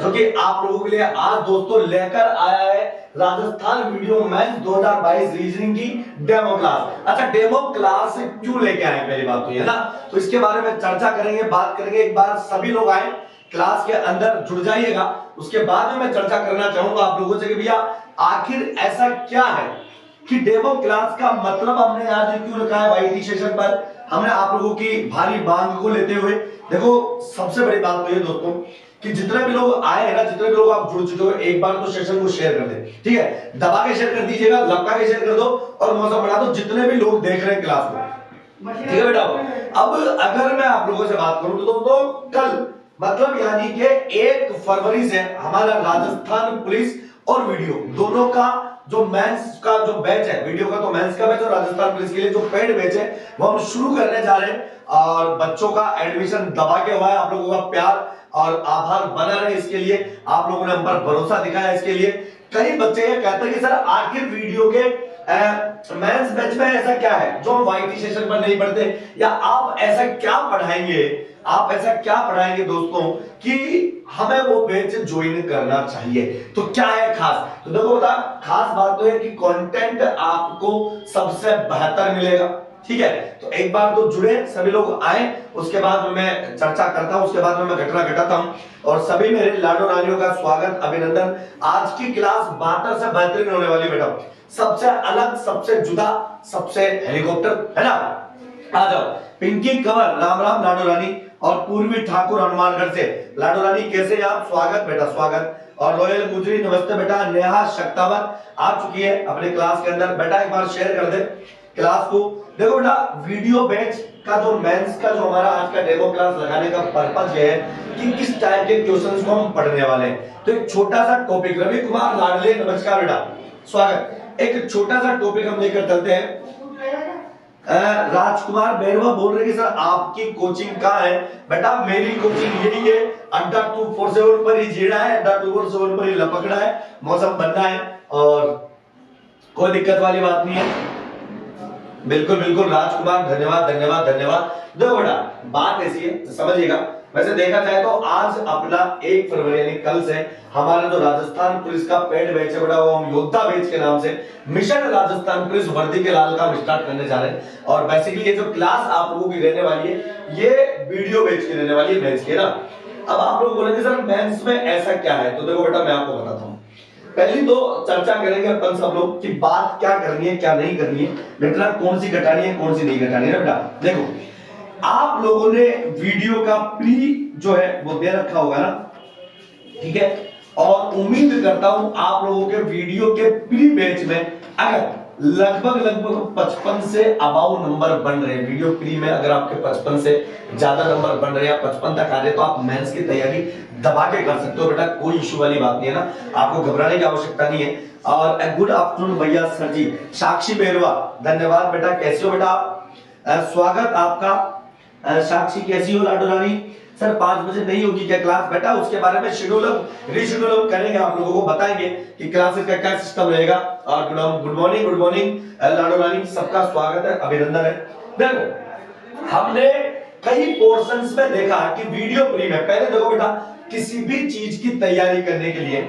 जो कि आप लोगों के लिए आज दोस्तों लेकर आया है राजस्थान वीडियो मेंस 2022 रीजनिंग की डेमो क्लास। अच्छा, डेमो क्लास क्यों लेके आए, पहली बात तो ये ना, तो इसके बारे में चर्चा करेंगे, बात करेंगे। एक बार सभी लोग आए क्लास के अंदर जुड़ जाइएगा। उसके बाद में मैं चर्चा करना चाहूंगा आप लोगों से कि भैया आखिर ऐसा क्या है कि डेमो क्लास का मतलब हमने आज क्यों रखा है वाईटी सेशन पर। हमने आप लोगों की भारी मांग को लेते हुए, देखो सबसे बड़ी बात तो ये दोस्तों कि जितने भी लोग आए हैं ना, जितने भी लोग आप जुड़ चुके हो, एक बार तो सेशन को शेयर कर दे, ठीक है, दबा के शेयर कर दीजिएगा, लपका के शेयर कर दो और मौसम बना दो जितने भी लोग देख रहे हैं क्लास में, ठीक है बेटा। अब अगर मैं आप लोगों से बात करूं तो दोस्तों कल मतलब यानी कि 1 फरवरी से हमारा राजस्थान पुलिस और वीडियो दोनों का जो मेंस का जो बैच है, वीडियो का तो मेंस का बैच और राजस्थान पुलिस के लिए जो पेड बैच है वो हम शुरू करने जा रहे हैं। और बच्चों का एडमिशन दबा के हुआ है, आप लोगों का प्यार और आभार बना रहे इसके लिए, आप लोगों ने हम पर भरोसा दिखाया इसके लिए। कई बच्चे ये कहते हैं कि सर आखिर वीडियो के मेंस बैच में ऐसा क्या है जो हम वाईटी सेशन पर नहीं पढ़ते, या आप ऐसा क्या पढ़ाएंगे, आप ऐसा क्या पढ़ाएंगे दोस्तों कि हमें वो बैच ज्वाइन करना चाहिए। तो क्या है खास, तो देखो बता, खास बात तो है कि कंटेंट आपको सबसे बेहतर मिलेगा, ठीक है। तो एक बार तो जुड़े, सभी लोग आए, उसके बाद मैं चर्चा करता हूं, उसके बाद मैं घटना घटाता हूं। और सभी मेरे लाडो रानियों का स्वागत, अभिनंदन। आज की क्लास बेहतर से बेहतरीन होने वाली बेटा, सबसे अलग, सबसे जुदा, सबसे हेलीकॉप्टर, है ना। आ जाओ। पिंकी कंवर, राम राम लाडो रानी, और पूर्वी ठाकुर हनुमानगढ़ से, लाडो रानी कैसे आप, स्वागत बेटा स्वागत। और रॉयल गुजरी, नमस्ते बेटा। नेहा शक्तावत आ चुकी है अपने क्लास के अंदर, बेटा एक बार शेयर कर दे क्लास को। देखो बेटा, वीडियो बैच का जो मेंस का जो हमारा आज का डेमो क्लास लगाने का पर्पस ये है कि किस टाइप के क्वेश्चंस को हम पढ़ने वाले हैं। तो एक छोटा सा टॉपिक, रवि कुमार लाडले नमस्कार बेटा स्वागत। एक छोटा सा टॉपिक हम लेकर चलते हैं। राजकुमार बैरवा बोल रहे हैं कि सर आपकी कोचिंग कहाँ है। बेटा मेरी कोचिंग यही है, अड्डा 247 पर ही जीड़ा है, अड्डा 247 पर ही लपकड़ा है, मौसम बनना है और कोई दिक्कत वाली बात नहीं है। बिल्कुल बिल्कुल राजकुमार, धन्यवाद धन्यवाद धन्यवाद। देखो बेटा बात ऐसी है, समझिएगा, वैसे देखा जाए तो आज अपना 1 फरवरी यानी कल से हमारा जो राजस्थान पुलिस का पेड बैच है बेटा, वो हम योद्धा बैच के नाम से मिशन राजस्थान पुलिस वर्दी के लाल का हम स्टार्ट करने जा रहे हैं। और बेसिकली ये जो क्लास आप लोगों की रहने वाली है ये वीडियो बैच की रहने वाली है, बैच की ना। अब आप लोग बोलेंगे सर मेंस में ऐसा क्या है, तो देखो बेटा मैं आपको बताता हूँ। पहली तो चर्चा करेंगे अपन सब लोग कि बात क्या करनी है क्या नहीं करनी है, बेटा कौन सी घटानी है कौन सी नहीं घटानी है। बेटा देखो, आप लोगों ने वीडियो का प्री जो है वो दे रखा होगा ना, ठीक है, और उम्मीद करता हूं आप लोगों के वीडियो के प्री बैच में अगर लगभग 55 से अबाउ नंबर बन रहे हैं, वीडियो प्री में अगर आपके 55 से ज्यादा नंबर बन रहे हैं, 55 तक आ रहे, तो आप मेंस की तैयारी दबा के कर सकते हो बेटा, कोई इशू वाली बात नहीं है ना, आपको घबराने की आवश्यकता नहीं है। और गुड आफ्टरनून भैया सर जी। साक्षी बेरवा धन्यवाद बेटा, कैसे हो बेटा आप, स्वागत आपका। साक्षी कैसी हो लाडो रानी। सर 5 बजे नहीं होगी क्या क्लास, बेटा उसके बारे में शेड्यूल रीशेड्यूल करेंगे, आप लोगों को बताएंगे कि क्लासेस का क्या सिस्टम रहेगा। और गुड मॉर्निंग लाडो रानी, सबका स्वागत है, अभिनंदन है। देखो हमने कई पोर्शंस में देखा कि वीडियो प्री में, पहले देखो बेटा किसी भी चीज की तैयारी करने के लिए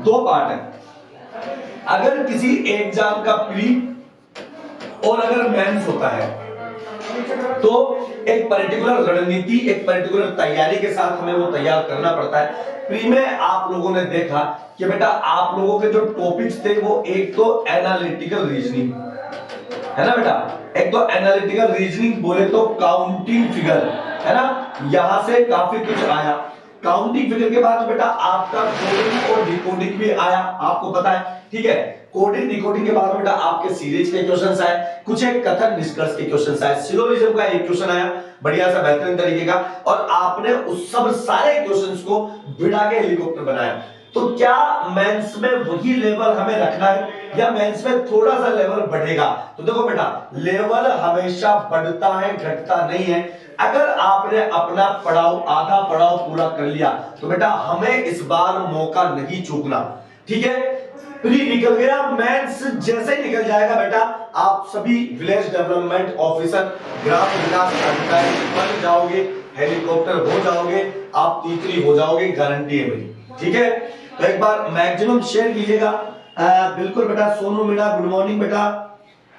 2 पार्ट है। अगर किसी एग्जाम का प्री और अगर मेंस होता है तो एक पर्टिकुलर रणनीति, एक पर्टिकुलर तैयारी के साथ हमें वो तैयार करना पड़ता है। प्री में आप लोगों ने देखा कि बेटा आप लोगों के जो टॉपिक्स थे वो एक तो एनालिटिकल रीजनिंग है ना बेटा, एक तो एनालिटिकल रीजनिंग बोले तो काउंटिंग फिगर है ना, यहां से काफी कुछ आया। काउंटिंग फिगर के बाद बेटा आपका कोडिंग और डिकोडिंग भी आया, आपको पता है, ठीक है। कोडिंग डिकोडिंग के बाद बेटा आपके सीरीज के क्वेश्चंस आए, कुछ एक कथन निष्कर्ष के क्वेश्चंस आए, सिलोजिज्म का एक क्वेश्चन आया बढ़िया सा बेहतरीन तरीके का, और आपने उस सब सारे क्वेश्चंस को भिड़ा के हेलीकॉप्टर बनाया। तो क्या मेंस में वही लेवल हमें रखना है या मेंस में थोड़ा सा लेवल बढ़ेगा। तो देखो बेटा लेवल हमेशा बढ़ता है, घटता नहीं है। अगर आपने अपना पड़ाव, आधा पड़ाव पूरा कर लिया तो बेटा हमें इस बार मौका नहीं चूकना, ठीक है। प्री निकल गया, मेंस जैसे ही निकल जाएगा बेटा आप सभी विलेज डेवलपमेंट ऑफिसर, ग्राम विकास अधिकारी बन जाओगे, हेलीकॉप्टर हो जाओगे, आप तीसरी हो जाओगे, गारंटी है मेरी। ठीक है, तो एक बार मैक्सिमम शेयर कीजिएगा। बिल्कुल बेटा सोनू मीणा गुड मॉर्निंग बेटा।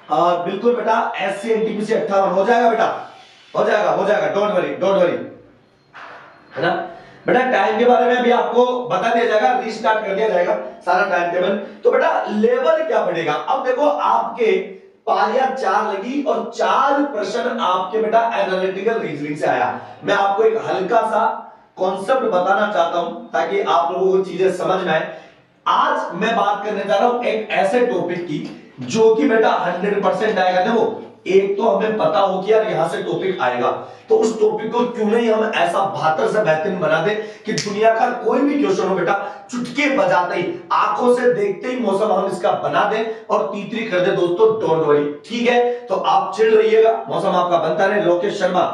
और बिल्कुल बेटा SC NTPC 58 हो जाएगा बेटा, हो जाएगा, डोंट वरी है ना बेटा। टाइम के बारे में भी आपको बता दिया जाएगा, रीस्टार्ट कर दिया जाएगा सारा टाइम टेबल। तो बेटा लेवल क्या बढ़ेगा, अब देखो आपके पारियां 4 लगी और 4 प्रश्न आपके बेटा एनालिटिकल रीजनिंग से आया। मैं आपको एक हल्का सा कॉन्सेप्ट बताना चाहता हूं ताकि आप लोगों को चीजें समझ में आए। आज मैं बात करने जा रहा हूं एक ऐसे टॉपिक की जो कि बेटा 100% आएगा। देखो एक तो हमें पता हो कि यार यहां से टॉपिक आएगा, तो उस टॉपिक को क्यों नहीं हम ऐसा बेहतर से बेहतरीन बना दे कि दुनिया का कोई भी क्वेश्चन हो बेटा चुटकी बजाते ही आंखों से देखते ही मौसम हम इसका बना दे और तीतरी कर दे दोस्तों, डोंट वरी। ठीक है, तो आप चिढ़ रहिएगा, मौसम आपका बनता रहे। लोकेश शर्मा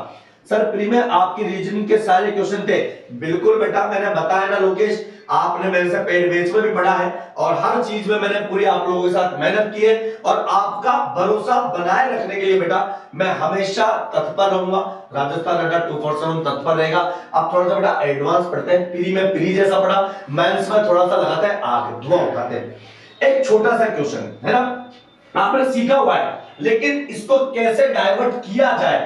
सर प्री में आपकी रीजनिंग के सारे क्वेश्चन थे। बिल्कुल बेटा मैंने बताया ना लोकेश, आपने मेरे से पेड बैच में भी पढ़ा है और हर चीज में मैंने पूरी आप लोगों के साथ मेहनत की है और आपका भरोसा बनाए रखने के लिए बेटा मैं हमेशा तत्पर रहूंगा। राजस्थान अड्डा 247 तत्पर रहेगा। आप थोड़ा सा बेटा एडवांस पढ़ते हैं, प्री में प्री जैसा पढ़ा, मेंस में थोड़ा सा लगाते हैं आग धुआं उठाते हैं। एक छोटा सा क्वेश्चन है ना, आपने सीखा हुआ है, लेकिन इसको कैसे डाइवर्ट किया जाए,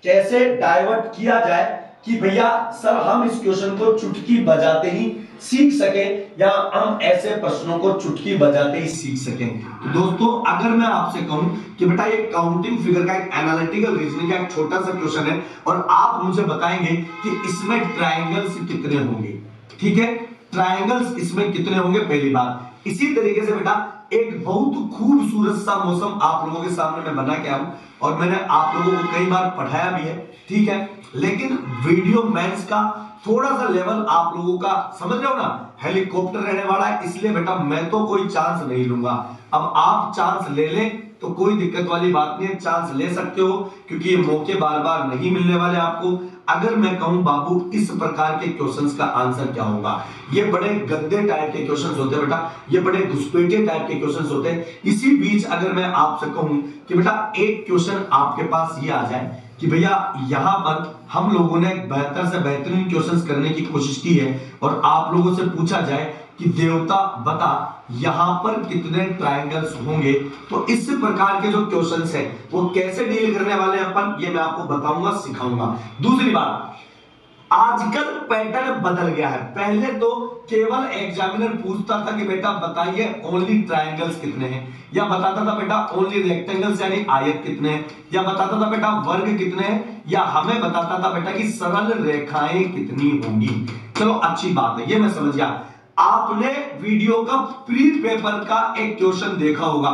कैसे डाइवर्ट किया जाए कि भैया सर हम इस क्वेश्चन को चुटकी बजाते ही सीख सके या हम ऐसे प्रश्नों को चुटकी बजाते ही सीख सकें। तो दोस्तों अगर मैं आपसे कहूं कि बेटा ये काउंटिंग फिगर का एक एनालिटिकल रीजनिंग का एक छोटा सा क्वेश्चन है और आप मुझे बताएंगे कि इसमें ट्रायंगल्स कितने होंगे। ठीक है, ट्रायंगल्स इसमें कितने होंगे पहली बात। इसी तरीके से बेटा एक बहुत खूबसूरत सा मौसम आप लोगों के सामने मैं बना के आऊं और मैंने आप लोगों को कई बार पढ़ाया भी है। ठीक है, लेकिन वीडियो मेंस का थोड़ा सा लेवल आप लोगों का समझ रहे हो ना, हेलीकॉप्टर रहने वाला है, इसलिए बेटा मैं तो कोई चांस नहीं लूंगा। अब आप चांस ले लें तो कोई दिक्कत वाली बात नहीं है, चांस ले सकते हो क्योंकि ये मौके बार बार नहीं मिलने वाले आपको। अगर मैं कहूं बाबू इस प्रकार के क्वेश्चंस का आंसर क्या होगा, ये बड़े गंदे टाइप के क्वेश्चंस होते हैं बेटा, ये बड़े घुसपैठिए टाइप के क्वेश्चंस होते हैं। इसी बीच अगर मैं आपसे कहूं कि बेटा एक क्वेश्चन आपके पास ये आ जाए कि भैया यहां पर हम लोगों ने बेहतर से बेहतरीन क्वेश्चंस करने की कोशिश की है और आप लोगों से पूछा जाए कि देवता बता यहां पर कितने ट्रायंगल्स होंगे, तो इस प्रकार के जो क्वेश्चंस हैं वो कैसे डील करने वाले हैं अपन, ये मैं आपको बताऊंगा, सिखाऊंगा। दूसरी बात, आजकल पैटर्न बदल गया है। पहले तो केवल एग्जामिनर पूछता था कि बेटा बताइए ओनली ट्रायंगल्स कितने हैं, या बताता था बेटा ओनली रेक्टेंगल्स यानी आयत कितने हैं, या बताता था बेटा वर्ग कितने हैं, या हमें बताता था बेटा कि सरल रेखाएं कितनी होंगी। चलो अच्छी बात है, ये मैं समझ गया। आपने वीडियो का प्री पेपर का एक क्वेश्चन देखा होगा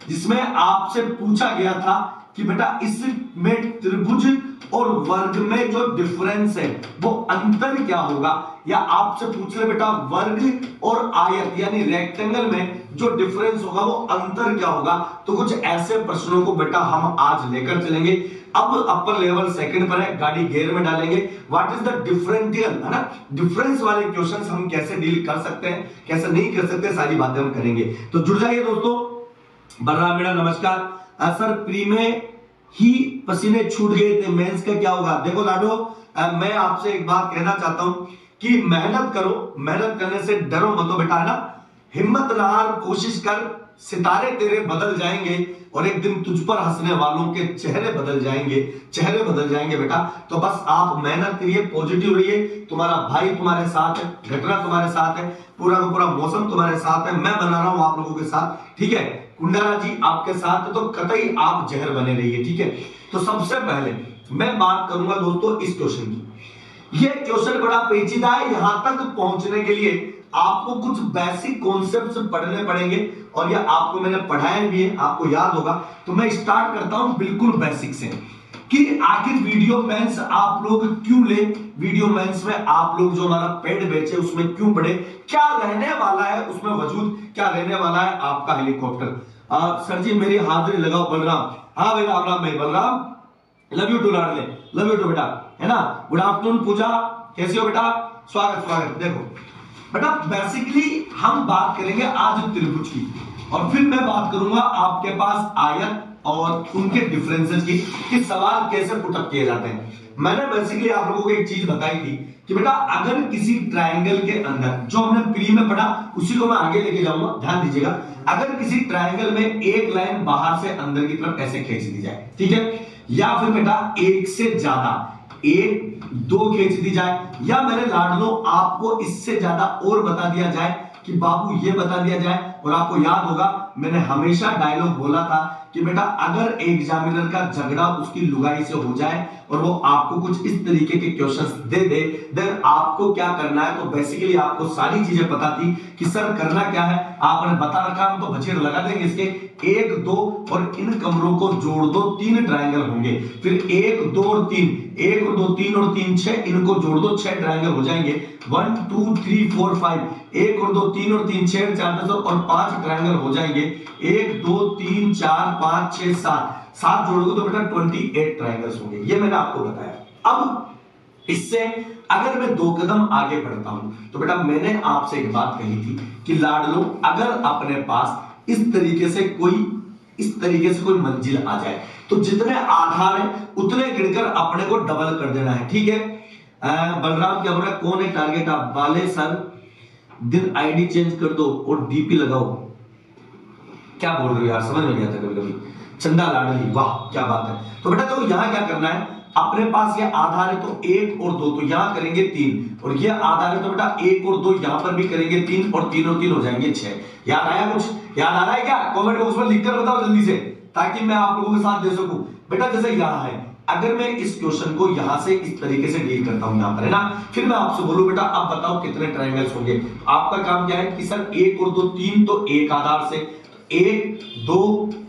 जिसमें आपसे पूछा गया था कि बेटा इसमें त्रिभुज और वर्ग में जो डिफरेंस है वो अंतर क्या होगा, या आपसे पूछ ले बेटा वर्ग और आयत यानी रेक्टेंगल में जो डिफरेंस होगा वो अंतर क्या होगा। तो कुछ ऐसे प्रश्नों को बेटा हम आज लेकर चलेंगे। अब अपर लेवल सेकंड पर है, गाड़ी गियर में डालेंगे। व्हाट इज द डिफरेंशियल, है ना, डिफरेंस वाले क्वेश्चंस हम कैसे डील कर सकते हैं, कैसे नहीं कर सकते, सारी बातें हम करेंगे। तो जुड़ जाइए दोस्तों। बलराम मेरा नमस्कार। सर प्री में ही पसीने छूट गए थे, मेंस का क्या होगा। देखो लाडो मैं आपसे एक बात कहना चाहता हूं कि मेहनत करो, मेहनत करने से डरो मत बेटा, है ना, हिम्मत लगा, कोशिश कर, सितारे तेरे बदल जाएंगे और एक दिन तुझ पर हंसने वालों के चेहरे बदल जाएंगे, चेहरे बदल जाएंगे बेटा। तो बस आप मेहनत करिए, पॉजिटिव रहिए, तुम्हारा भाई तुम्हारे साथ है, घटना तुम्हारे साथ है, पूरा का पूरा मौसम तुम्हारे साथ है, मैं बना रहा हूं आप लोगों के साथ। ठीक है, कुंडारा जी आपके साथ, तो कतई आप जहर बने रहिए। ठीक है, तो सबसे पहले मैं बात करूंगा दोस्तों इस क्वेश्चन की। ये क्वेश्चन बड़ा पेचीदा है, यहां तक पहुंचने के लिए आपको कुछ बेसिक कॉन्सेप्ट्स पढ़ने पड़ेंगे और ये आपको मैंने पढ़ाया भी है, आपको याद होगा। तो मैं स्टार्ट करता हूं बिल्कुल बेसिक से कि आखिर वीडियो मेंस आप लोग क्यों ले, वीडियो मेंस में आप लोग जो हमारा पेड बैच है उसमें क्यों पढ़े, क्या रहने वाला है उसमें वजूद, क्या रहने वाला है आपका हेलीकॉप्टर। सर जी मेरी हाजिरी लगाओ बलराम। हाँ भाई राम राम भाई बलराम, लव यू टू लाडले, लव यू टू बेटा, है ना। गुड आफ्टरनून पूजा, कैसी हो बेटा, स्वागत स्वागत। देखो बेटा बेसिकली हम बात करेंगे आज त्रिभुज की और फिर मैं बात करूंगा आपके पास आयत और उनके डिफरेंसेस की कि सवाल कैसे पुटअप किए जाते हैं। मैंने बेसिकली आप लोगों को एक चीज बताई थी कि बेटा अगर किसी ट्रायंगल के अंदर, जो हमने प्री में पढ़ा उसी को मैं आगे लेके जाऊंगा, ध्यान दीजिएगा। अगर किसी ट्रायंगल में एक लाइन बाहर से अंदर की तरफ ऐसे खींच दी जाए, ठीक है, या फिर बेटा एक से ज्यादा, एक दो खींच दी जाए, या मेरे लाडलो आपको इससे ज्यादा और बता दिया जाए कि बाबू ये बता दिया जाए। और आपको याद होगा मैंने हमेशा डायलॉग बोला था कि बेटा अगर एग्जामिनर का झगड़ा उसकी लुगाई से हो जाए और वो आपको कुछ इस तरीके के क्वेश्चंस दे दे, देन आपको क्या करना है। तो बेसिकली आपको सारी चीजें पता थी कि सर करना क्या है, आपने बता रखा, हम तो बचेर लगा देंगे इसके, एक दो और इन कमरों को जोड़ दो, 3 ट्रायंगल होंगे, फिर 1 2 और 3, 1 और 2 3 और 3 6, इनको जोड़ दो, 6 ट्रायंगल हो जाएंगे। 1 2 3 4 5, 1 और 2 3 और 3 6 4 10 और 5 ट्रायंगल हो जाएंगे। 1 2 3 4 5 6 7 जोड़ोगे तो बेटा 28 ट्रायंगल्स होंगे। ये मैंने आपको बताया। अब इससे अगर मैं 2 कदम आगे बढ़ता हूं तो बेटा मैंने आपसे एक बात कही थी कि लाडलो अगर अपने पास इस तरीके से कोई मंजिल आ जाए तो जितने आधार है उतने गिनकर अपने को डबल कर देना है, ठीक है। बलराम क्या बोल रहा है, कौन है टारगेट आप वाले सर, दिन आईडी चेंज कर दो और डीपी लगाओ। क्या बोल रहे हो यार, समझ में नहीं आता कभी कभी। चंदा लाडली, वाह क्या बात है। तो बेटा तो यहां क्या करना है, अपने पास ये आधार है तो 1 और 2 तो यहां करेंगे 3, और ये आधार है तो बेटा 1 और 2 यहां पर भी करेंगे 3, और 3 और 3 हो जाएंगे 6। याद आया कुछ, याद आ रहा है क्या? कमेंट बॉक्स में लिखकर बताओ जल्दी से, ताकि मैं आप लोगों के साथ दे सकूं। बेटा जैसे यहां है, अगर मैं इस क्वेश्चन को यहां से इस तरीके से डील करता हूं, यहां पर है ना, फिर मैं आपसे बोलूं बेटा अब बताओ कितने ट्रायंगल्स होंगे। आपका काम क्या है कि सर 1 और 2 3 तो एक आधार से, 1 2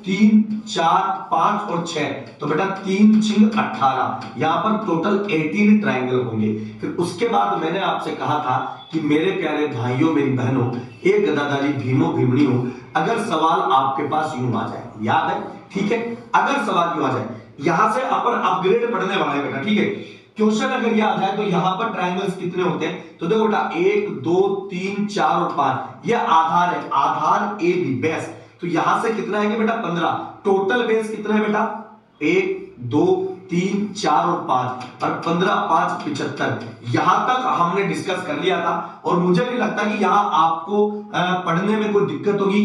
3 4 5 और 6, तो बेटा 3 6 18, यहां पर टोटल 18 ट्रायंगल होंगे। फिर उसके बाद मैंने आपसे कहा था कि मेरे प्यारे भाइयों मेरी बहनों, एक गदाधारी भीमो भीमड़ियों, अगर सवाल आपके पास यूं आ जाए, याद है, ठीक है, अगर सवाल यूं आ जाए, यहां से अपन अपग्रेड पढ़ने वाले हैं बेटा, ठीक है। क्वेश्चन अगर ये आ जाए तो यहां पर ट्रायंगल्स कितने होते हैं, तो देखो बेटा 1 2 3 4 और 5, ये आधार है, आधार ए बी बेस, तो यहां से कितना है कि बेटा 15, टोटल बेस कितना है बेटा 1 2 3 4 और 5, और 15 5 75। यहां तक हमने डिस्कस कर लिया था और मुझे नहीं लगता कि यहां आपको पढ़ने में कोई दिक्कत होगी।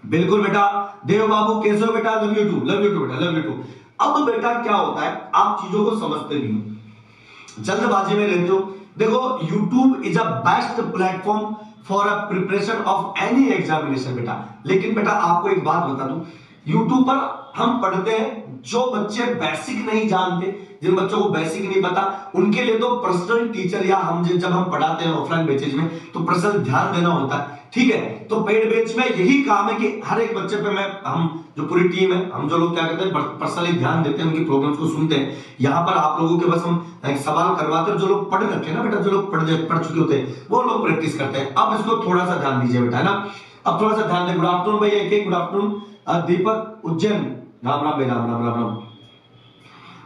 बिल्कुल बेटा, देव बाबू कैसे हो बेटा, लव यू टू बेटा, लव यू टू। अब बेटा क्या होता है, आप चीजों को समझते नहीं हो, जल्दबाजी में रहते हो। देखो YouTube is a best platform for a preparation of any examination बेटा। लेकिन बेटा आपको एक बात बता दूं, YouTube पर हम पढ़ते हैं, जो बच्चे बेसिक नहीं जानते, जिन बच्चों को बेसिक नहीं पता, उनके लिए तो पर्सनल टीचर या हम जब हम पढ़ाते हैं ऑफलाइन बैचेज में तो पर्सनल ध्यान देना होता है, ठीक है। तो पेड बैच में यही काम है कि हर एक बच्चे पे हम जो पूरी टीम है, हम जो लोग क्या करते हैं पर्सनली ध्यान देते हैं, उनकी प्रॉब्लम्स को सुनते हैं। यहाँ पर आप लोगों के बस हम सवाल करवाते हैं, जो लोग पढ़ रखे हैं ना बेटा, जो लोग पढ़ चुके होते हैं वो लोग प्रैक्टिस करते हैं। अब इसको थोड़ा सा ध्यान दीजिए बेटा, है ना। अब थोड़ा सा ध्यान दें। गुड आफ्टरनून भैया, गुड आफ्टरनून दीपक उज्जैन, राम राम बेटा, राम राम राम।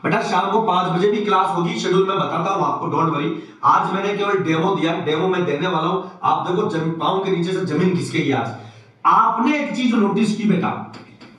बेटा शाम को 5 बजे भी क्लास होगी, शेड्यूल मैं बताता हूं आपको, डोंट वरी। आज मैंने केवल डेमो दिया, डेमो मैं देने वाला हूं। आप देखो पांव के नीचे से जमीन खिसकेगी आज। आपने एक चीज नोटिस की बेटा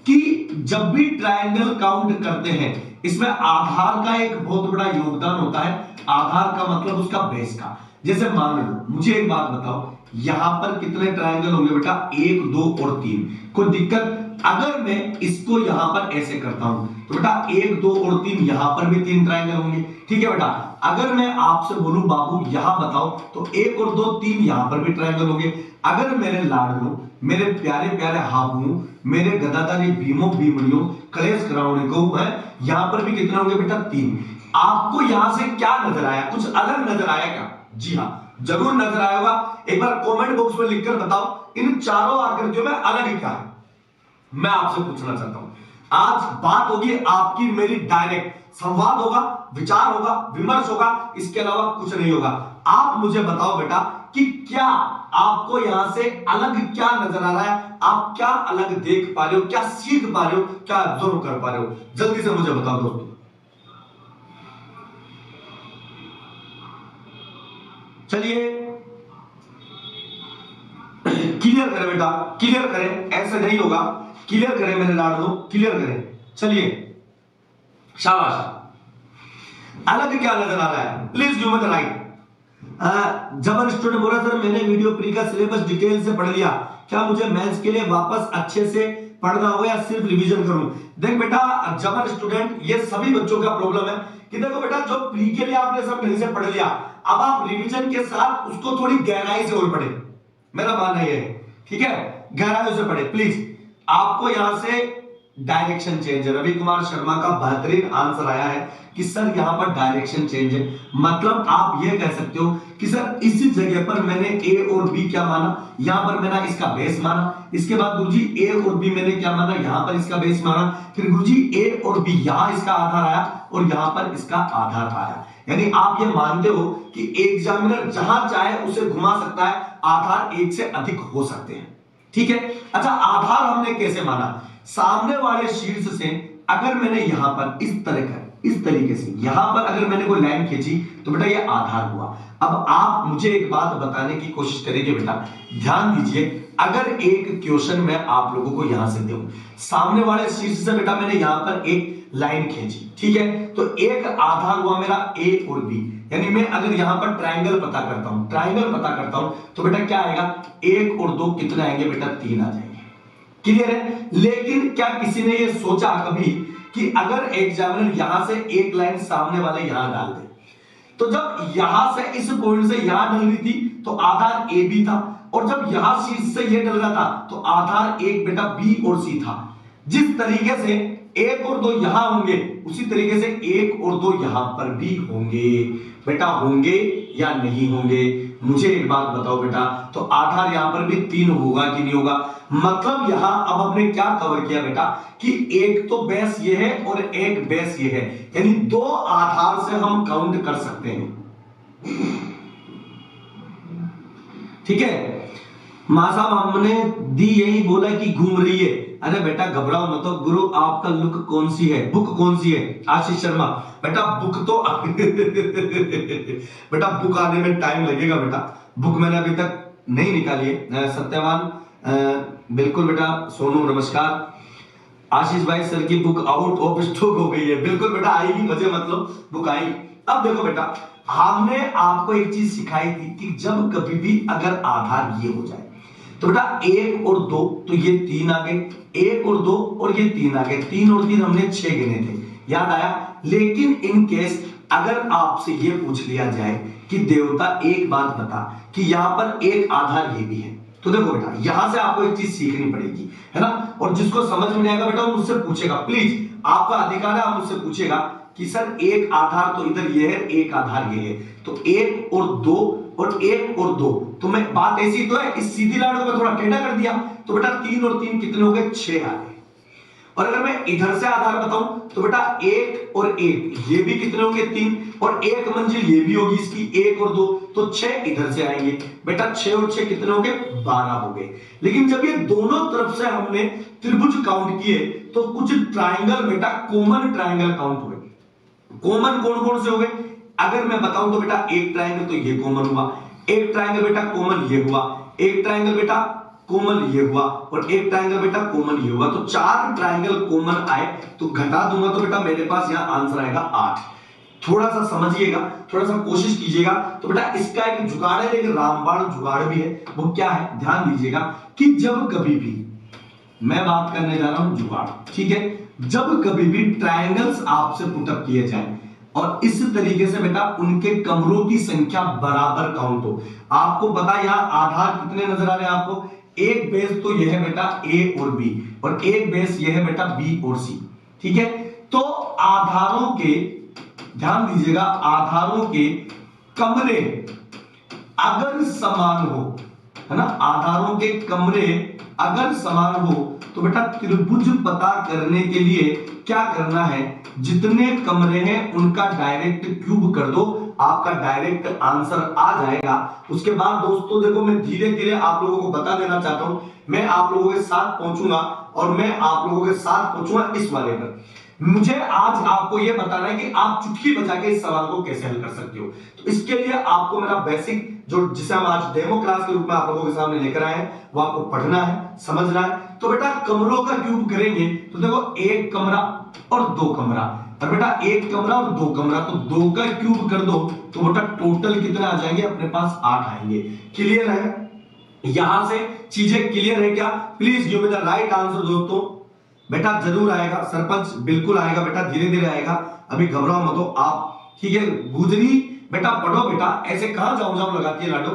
कि जब भी ट्रायंगल काउंट करते हैं इसमें आधार का एक बहुत बड़ा योगदान होता है। आधार का मतलब उसका बेस का। जैसे मान लो, मुझे एक बात बताओ, यहां पर कितने ट्रायंगल होंगे बेटा, 1 2 और 3, कोई दिक्कत? अगर मैं इसको यहां पर ऐसे करता हूं तो बेटा 1 2 और 3, यहां पर भी 3 ट्रायंगल होंगे, ठीक है बेटा। अगर मैं आपसे बोलूं बाबू यहां बताओ, तो 1 और 2 3 यहां पर भी ट्रायंगल होंगे। अगर मेरे लाडलो, मेरे प्यारे प्यारे हाबू, मेरे गदाधारी भीमो भीमड़ियों, कलेश करावने को है, यहां पर भी कितने होंगे बेटा, 3। आपको यहां से क्या नजर आया, कुछ अलग नजर आया क्या? जी हां, जरूर नजर आया होगा। एक बार कमेंट बॉक्स में लिखकर बताओ इन चारों आकृतियों में अलग क्या है। मैं आपसे पूछना चाहता हूं, आज बात होगी आपकी मेरी डायरेक्ट, संवाद होगा, विचार होगा, विमर्श होगा, इसके अलावा कुछ नहीं होगा। आप मुझे बताओ बेटा कि क्या आपको यहां से अलग क्या नजर आ रहा है, आप क्या अलग देख पा रहे हो, क्या सीख पा रहे हो, क्या ऑब्जर्व कर पा रहे हो, जल्दी से मुझे बताओ दोस्तों। चलिए क्लियर करें बेटा, क्लियर करें, ऐसे नहीं होगा। क्लियर करें मेरे लाडलो, क्लियर करें। चलिए शाबाश। अलग क्या नजर आ रहा है, please give me the right. जबर स्टूडेंट बोल रहा सर मैंने वीडियो प्री का सिलेबस डिटेल से पढ़ लिया, क्या मुझे मेंस के लिए वापस अच्छे से पढ़ना होगा या सिर्फ रिवीजन करूं? देख बेटा जबर स्टूडेंट, ये सभी बच्चों का प्रॉब्लम है कि देखो बेटा जो प्री के लिए आपने सब ढंग से पढ़ लिया, अब आप रिवीजन के साथ उसको थोड़ी गहराई से और पढ़े, मेरा मानना यह है, ठीक है, गहराई से पढ़े प्लीज। आपको यहां से डायरेक्शन चेंज है। रवि कुमार शर्मा का बेहतरीन आंसर आया है कि सर यहां पर डायरेक्शन चेंज है, मतलब आप ये कह सकते हो कि सर इसी जगह पर मैंने ए और बी क्या माना, यहां पर मैंने इसका बेस माना, इसके बाद गुरुजी ए और बी मैंने क्या माना, यहां पर इसका बेस माना, फिर गुरुजी ए और बी यहां इसका आधार आया और यहां पर इसका आधार आया। यानी आप ये मानते हो कि एग्जामिनर जहां चाहे उसे घुमा सकता है, आधार एक से अधिक हो सकते हैं, ठीक है। अच्छा आधार हमने कैसे माना, सामने वाले शीर्ष से अगर मैंने यहां पर इस तरीके से यहां पर अगर मैंने कोई लाइन खींची तो बेटा ये आधार हुआ। अब आप मुझे एक बात बताने की कोशिश करेंगे बेटा, ध्यान दीजिए, अगर एक क्वेश्चन मैं आप लोगों को यहां से दूं, सामने वाले शीर्ष से बेटा मैंने यहां पर एक लाइन खींची, ठीक है, तो एक आधार हुआ मेरा ए और बी, यानी मैं अगर यहां पर ट्रायंगल पता करता हूं तो बेटा क्या आएगा, 1 और 2 कितने आएंगे बेटा, 3 आ जाएंगे, क्लियर है। लेकिन क्या किसी ने यह सोचा कभी कि अगर एग्जामिनर यहां से एक लाइन सामने वाले यहां डाल दे, तो जब यहां से इस पॉइंट से यहां डल रही थी तो आधार ए बी था, और जब यहां शीर्ष से ये डल रहा था तो आधार एक बेटा बी और सी था। जिस तरीके से 1 और 2 यहां होंगे उसी तरीके से 1 और 2 यहां पर भी होंगे बेटा, होंगे या नहीं होंगे, मुझे एक बात बताओ बेटा, तो आधार यहां पर भी 3 होगा कि नहीं होगा। मतलब यहां अब हमने क्या कवर किया बेटा कि एक तो बेस ये है और एक बेस ये है, यानी 2 आधार से हम काउंट कर सकते हैं, ठीक है। मां साहब हमने दी यही बोला कि घूम रही है, अरे बेटा घबराओ मत, तो गुरु आपका लुक कौन सी है, बुक कौन सी है, आशीष शर्मा बेटा बुक तो बेटा बुक आने में टाइम लगेगा बेटा, बुक मैंने अभी तक नहीं निकाली है। सत्यवान बिल्कुल बेटा, सोनू नमस्कार, आशीष भाई सर की बुक आउट ऑफ स्टॉक हो गई है, बिल्कुल बेटा आएगी, मजे मतलब बुक आएगी। अब देखो बेटा हमने आपको एक चीज सिखाई थी कि जब कभी भी अगर आधार ये हो जाए तो बेटा 1 और 2 तो ये 3 आ गए, 1 और 2 और ये 3 आ गए, 3 और 3 हमने 6 गिने थे, याद आया। लेकिन इन केस अगर आपसे ये पूछ लिया जाए कि देवता एक बात बता कि यहां पर एक आधार ये भी है, तो देखो बेटा यहां से आपको एक चीज सीखनी पड़ेगी, है ना, और जिसको समझ में नहीं आएगा बेटा वो मुझसे पूछेगा, प्लीज आपका अधिकार है, आप मुझसे पूछेगा कि सर एक आधार तो इधर ये है, एक आधार ये है, तो 1 और 2 और 1 और 2, तो मैं बात ऐसी तो है, इस सीधी लाइन को थोड़ा टेढ़ा कर दिया तो बेटा 3 और 3 कितने हो गए, 6 आ गए। और अगर मैं इधर से आधार बताऊं तो बेटा 1 और 1 ये भी कितने होंगे, 3, और एक मंजिल ये भी होगी इसकी 1 और 2, तो 6 इधर से आएंगे बेटा, 6 और 6 कितने हो गए, 12 हो गए। लेकिन जब ये दोनों तरफ से हमने त्रिभुज काउंट किए तो कुछ ट्राइंगल बेटा कॉमन ट्राइंगल काउंट हुए। कॉमन कौन कौन से हो गए, अगर मैं बताऊं तो बेटा एक ट्राइंगल तो ये कॉमन हुआ, एक ट्राइंगल बेटा कॉमन ये हुआ, एक ट्राइंगल बेटा कॉमन ये हुआ, और एक ट्राइंगल बेटा कॉमन ये हुआ, तो 4 ट्राइंगल कॉमन आए, तो घटा दूंगा तो बेटा मेरे पास यहां आंसर आएगा 8। थोड़ा सा समझिएगा, थोड़ा सा कोशिश कीजिएगा, तो बेटा इसका एक जुगाड़ है, लेकिन रामबाण जुगाड़ भी है, वो क्या है ध्यान दीजिएगा कि जब कभी भी मैं बात करने जा रहा हूं जुगाड़, ठीक है, जब कभी भी ट्रायंगल्स आपसे पुटअप किए जाए और इस तरीके से बेटा उनके कमरों की संख्या बराबर काउंट हो, आपको पता है यहां आधार कितने नजर आ रहे हैं आपको, एक बेस तो यह है बेटा ए और बी, और एक बेस यह है बेटा बी और सी, ठीक है। तो आधारों के ध्यान दीजिएगा, आधारों के कमरे अगर समान हो, है ना, आधारों के कमरे अगर समान हो तो बेटा त्रिभुज पता करने के लिए क्या करना है, जितने कमरे हैं उनका डायरेक्ट क्यूब कर दो, आपका डायरेक्ट आंसर आ जाएगा। उसके बाद दोस्तों देखो मैं धीरे धीरे आप लोगों को बता देना चाहता हूं, मैं आप लोगों के साथ पहुंचूंगा और मैं आप लोगों के साथ पहुंचूंगा इस वाले पर। मुझे आज आपको यह बताना है कि आप चुटकी बजा के इस सवाल को कैसे हल कर सकते हो। तो इसके लिए आपको मेरा बेसिक जो जिसे हम आज डेमो क्लास के रूप में आप लोगों के सामने लेकर आए हैं वो आपको पढ़ना है, समझना है। तो बेटा कमरों का क्यूब करेंगे तो देखो एक कमरा और दो कमरा, और बेटा एक कमरा और दो कमरा, तो दो का क्यूब कर दो तो बेटा टोटल कितने आ जाएंगे अपने पास 8 आएंगे। क्लियर है? यहां से चीजें क्लियर है क्या? Please give me the right answer दोस्तों। बेटा जरूर आएगा सरपंच, बिल्कुल आएगा बेटा, धीरे धीरे आएगा, अभी घबराओ मत हो आप, ठीक है। गुजरी बेटा पढ़ो बेटा, ऐसे कहां जाऊं जाऊं लगाती है लाडो,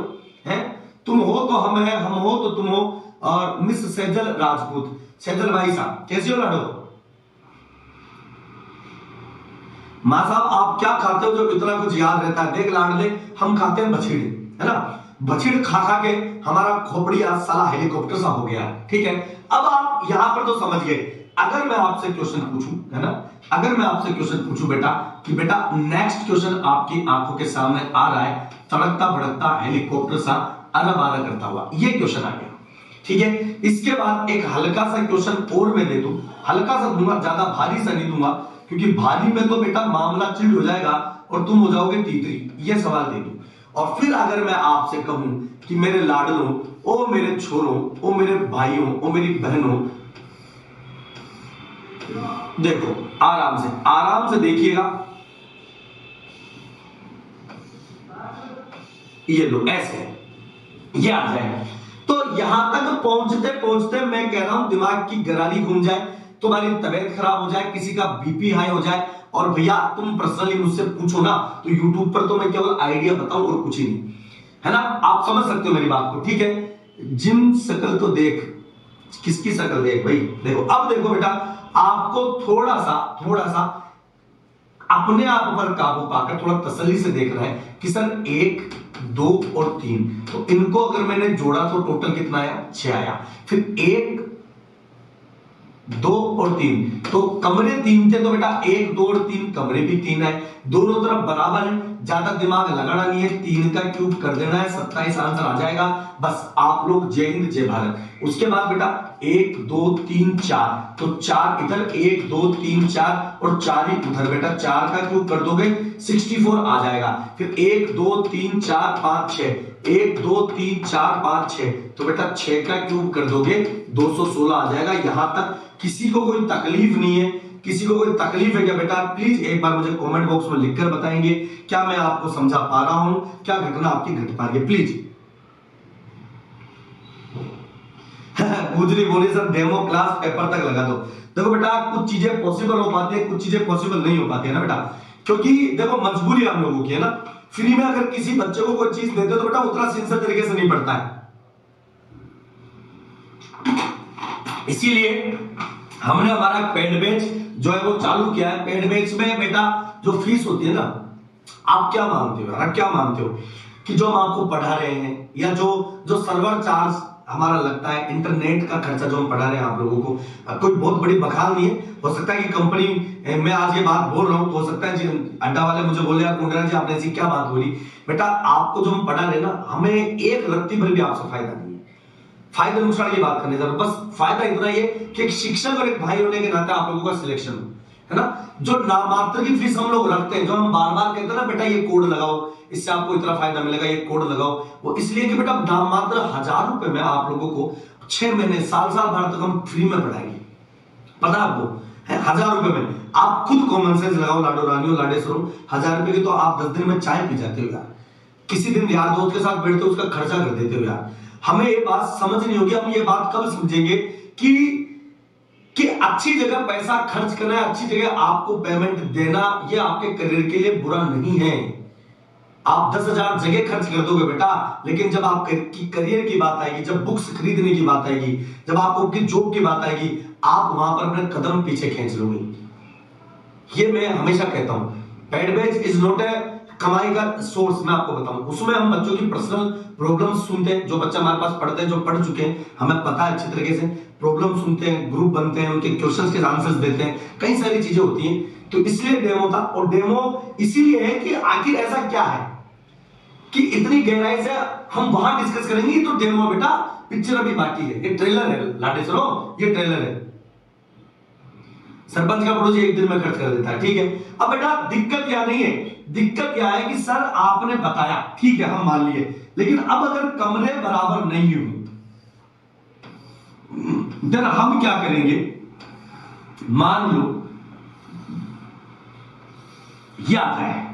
है तुम हो तो हम है, हम हो तो तुम हो। और मिस सेजल राजपूत, सेजल भाई साहब कैसे हो लाडो? मां साहब आप क्या खाते हो जो इतना कुछ याद रहता है? देख लाडले, हम खाते हैं बछीड़, है ना, बछीड़ खा खा के हमारा खोपड़िया साला हेलीकॉप्टर सा हो गया, ठीक है। अब आप यहां पर तो समझ गए। अगर मैं आपसे क्वेश्चन पूछूं, है ना, अगर मैं आपसे क्वेश्चन पूछूं बेटा कि बेटा नेक्स्ट क्वेश्चन आपकी आंखों के सामने आ रहा है, तड़कता भड़कता हेलीकॉप्टर सा अरब आरा करता हुआ, ये क्वेश्चन आ गया, ठीक है। इसके बाद एक हल्का सा क्वेश्चन और मैं दे दूं, हल्का सा दूंगा, ज्यादा भारी सा नहीं दूंगा, क्योंकि भारी में तो बेटा मामला चिड़ हो जाएगा और तुम हो जाओगे तीतरी। ये सवाल दे दूं और फिर अगर मैं आपसे कहूं कि मेरे लाडलों, ओ मेरे छोरों, ओ मेरे भाइयों, ओ मेरी बहनों, देखो आराम से देखिएगा, ये लो ऐसे ये आ जाएगा। तो यहां तक पहुंचते पहुंचते मैं कह रहा हूं दिमाग की गरारी घूम जाए, तुम्हारी तबीयत खराब हो जाए, किसी का बीपी हाई हो जाए, और भैया तुम पर्सनली मुझसे पूछो ना तो यूट्यूब पर तो मैं केवल आइडिया बताऊं और कुछ ही नहीं, है ना। आप समझ सकते हो मेरी बात को, ठीक है। जिन शकल तो देख, किसकी शकल देख भाई, देखो अब देखो बेटा, आपको थोड़ा सा अपने आप पर काबू पाकर थोड़ा तसल्ली से देखना है कि सर 1 2 और 3, तो इनको अगर मैंने जोड़ा तो टोटल कितना आया? 6 आया। फिर 1 2 और 3, तो कमरे 3 थे, तो बेटा 1 2 और 3 कमरे भी 3 है, दोनों तरफ बराबर है, ज्यादा दिमाग लगाना नहीं है, 3 का क्यूब कर देना है, 27 आंसर आ जाएगा। बस आप लोग जय हिंद जय भारत। उसके बाद बेटा 1 2 3 4, तो 4 इधर, 1 2 3 4 और 4 ही उधर, बेटा 4 का क्यूब कर दोगे 64 आ जाएगा। फिर 1 2 3 4 5 6, 1 2 3 4 5 6, तो बेटा 6 का क्यूब कर दोगे 216 आ जाएगा। यहां तक किसी को कोई तकलीफ नहीं है? किसी को कोई तकलीफ है क्या बेटा? प्लीज एक बार मुझे कमेंट बॉक्स में लिखकर बताएंगे, क्या मैं आपको समझा पा रहा हूं, क्या घटना आपकी घट पा रही है, प्लीज। गुजरी बोली सर डेमो क्लास पेपर तक लगा दो। देखो बेटा कुछ चीजें पॉसिबल हो पाती है, कुछ चीजें पॉसिबल नहीं हो पाती है ना बेटा, क्योंकि देखो मजबूरी हम लोगों की है ना। फ्री में अगर किसी बच्चे को कोई चीज देते हो तो बेटा उतना सिंसियर तरीके से नहीं पढ़ता है, इसीलिए हमने हमारा पेड बैच जो है वो चालू किया है। पेड बैच में बेटा जो फीस होती है ना, आप क्या मानते हो यार, क्या मानते हो कि जो हम आपको पढ़ा रहे हैं, या जो सर्वर चार्ज हमारा लगता है, इंटरनेट का खर्चा जो हम पढ़ा रहे हैं आप लोगों को, कोई बहुत बड़ी बखान नहीं है। हो सकता है कि कंपनी मैं आज ये बात बोल रहा हूं तो हो सकता है अड्डा वाले मुझे बोले यार कुंडरा जी आपने ऐसी क्या बात बोली। बेटा आपको जो हम पढ़ा रहे ना, हमें एक रत्ती भर भी आपसे फायदा नहीं है, फायदा नुकसान की बात करने जरूर, बस फायदा इतना ही है कि एक शिक्षक और एक भाई होने के नाते आप लोगों का सिलेक्शन हो, है ना। जो नामात्र की फीस हम लोग रखते हैं, जो हम बार बार कहते हैं ना बेटा ये कोड लगाओ इससे आपको इतना फायदा मिलेगा, ये कोड लगाओ, वो इसलिए कि बेटा नामात्र 1000 रुपए में आप लोगों को 6 महीने साल भर तक हम फ्री में पढ़ाएंगे, पता आपको है। 1000 रुपए में आप खुद कॉमन सेंस लगाओ लाडो रानियों लाडेसरों, 1000 रुपए की तो आप 10 दिन में चाय पी जाते हो यार, किसी दिन यार दोस्त के साथ बैठते हो उसका खर्चा कर देते हो यार। हमें ये बात समझ नहीं होगी, हम ये बात कब समझेंगे कि अच्छी जगह पैसा खर्च करना है, अच्छी जगह आपको पेमेंट देना, ये आपके करियर के लिए बुरा नहीं है। आप 10,000 जगह खर्च कर दोगे बेटा, लेकिन जब आप करियर की बात आएगी, जब बुक्स खरीदने की बात आएगी, जब आपको अपनी जॉब की बात आएगी, आप वहां पर अपने कदम पीछे खींच लोगे। ये मैं हमेशा कहता हूं, paid batch is not a कमाई का सोर्स। मैं आपको बताऊं, उसमें हम बच्चों की पर्सनल प्रॉब्लम सुनते हैं, जो बच्चा हमारे पास पढ़ते हैं, जो पढ़ चुके हैं, हमें पता है अच्छी तरीके से, प्रॉब्लम सुनते हैं, ग्रुप बनते हैं, उनके क्वेश्चंस के आंसर्स देते हैं, कई सारी चीजें होती हैं। तो इसलिए डेमो था, और डेमो इसीलिए है कि आखिर ऐसा क्या है कि इतनी गहराई से हम वहां डिस्कस करेंगे। तो डेमो बेटा पिक्चर अभी बाकी है, ये ट्रेलर है लाडेसरो, ये ट्रेलर है। सरपंच का पड़ोसी 1 दिन में खर्च कर देता है, ठीक है। अब बेटा दिक्कत क्या नहीं है, दिक्कत क्या है कि सर आपने बताया, ठीक है हम मान लिए, लेकिन अब अगर कमरे बराबर नहीं हुए, देन हम क्या करेंगे, मान लो ये आता है।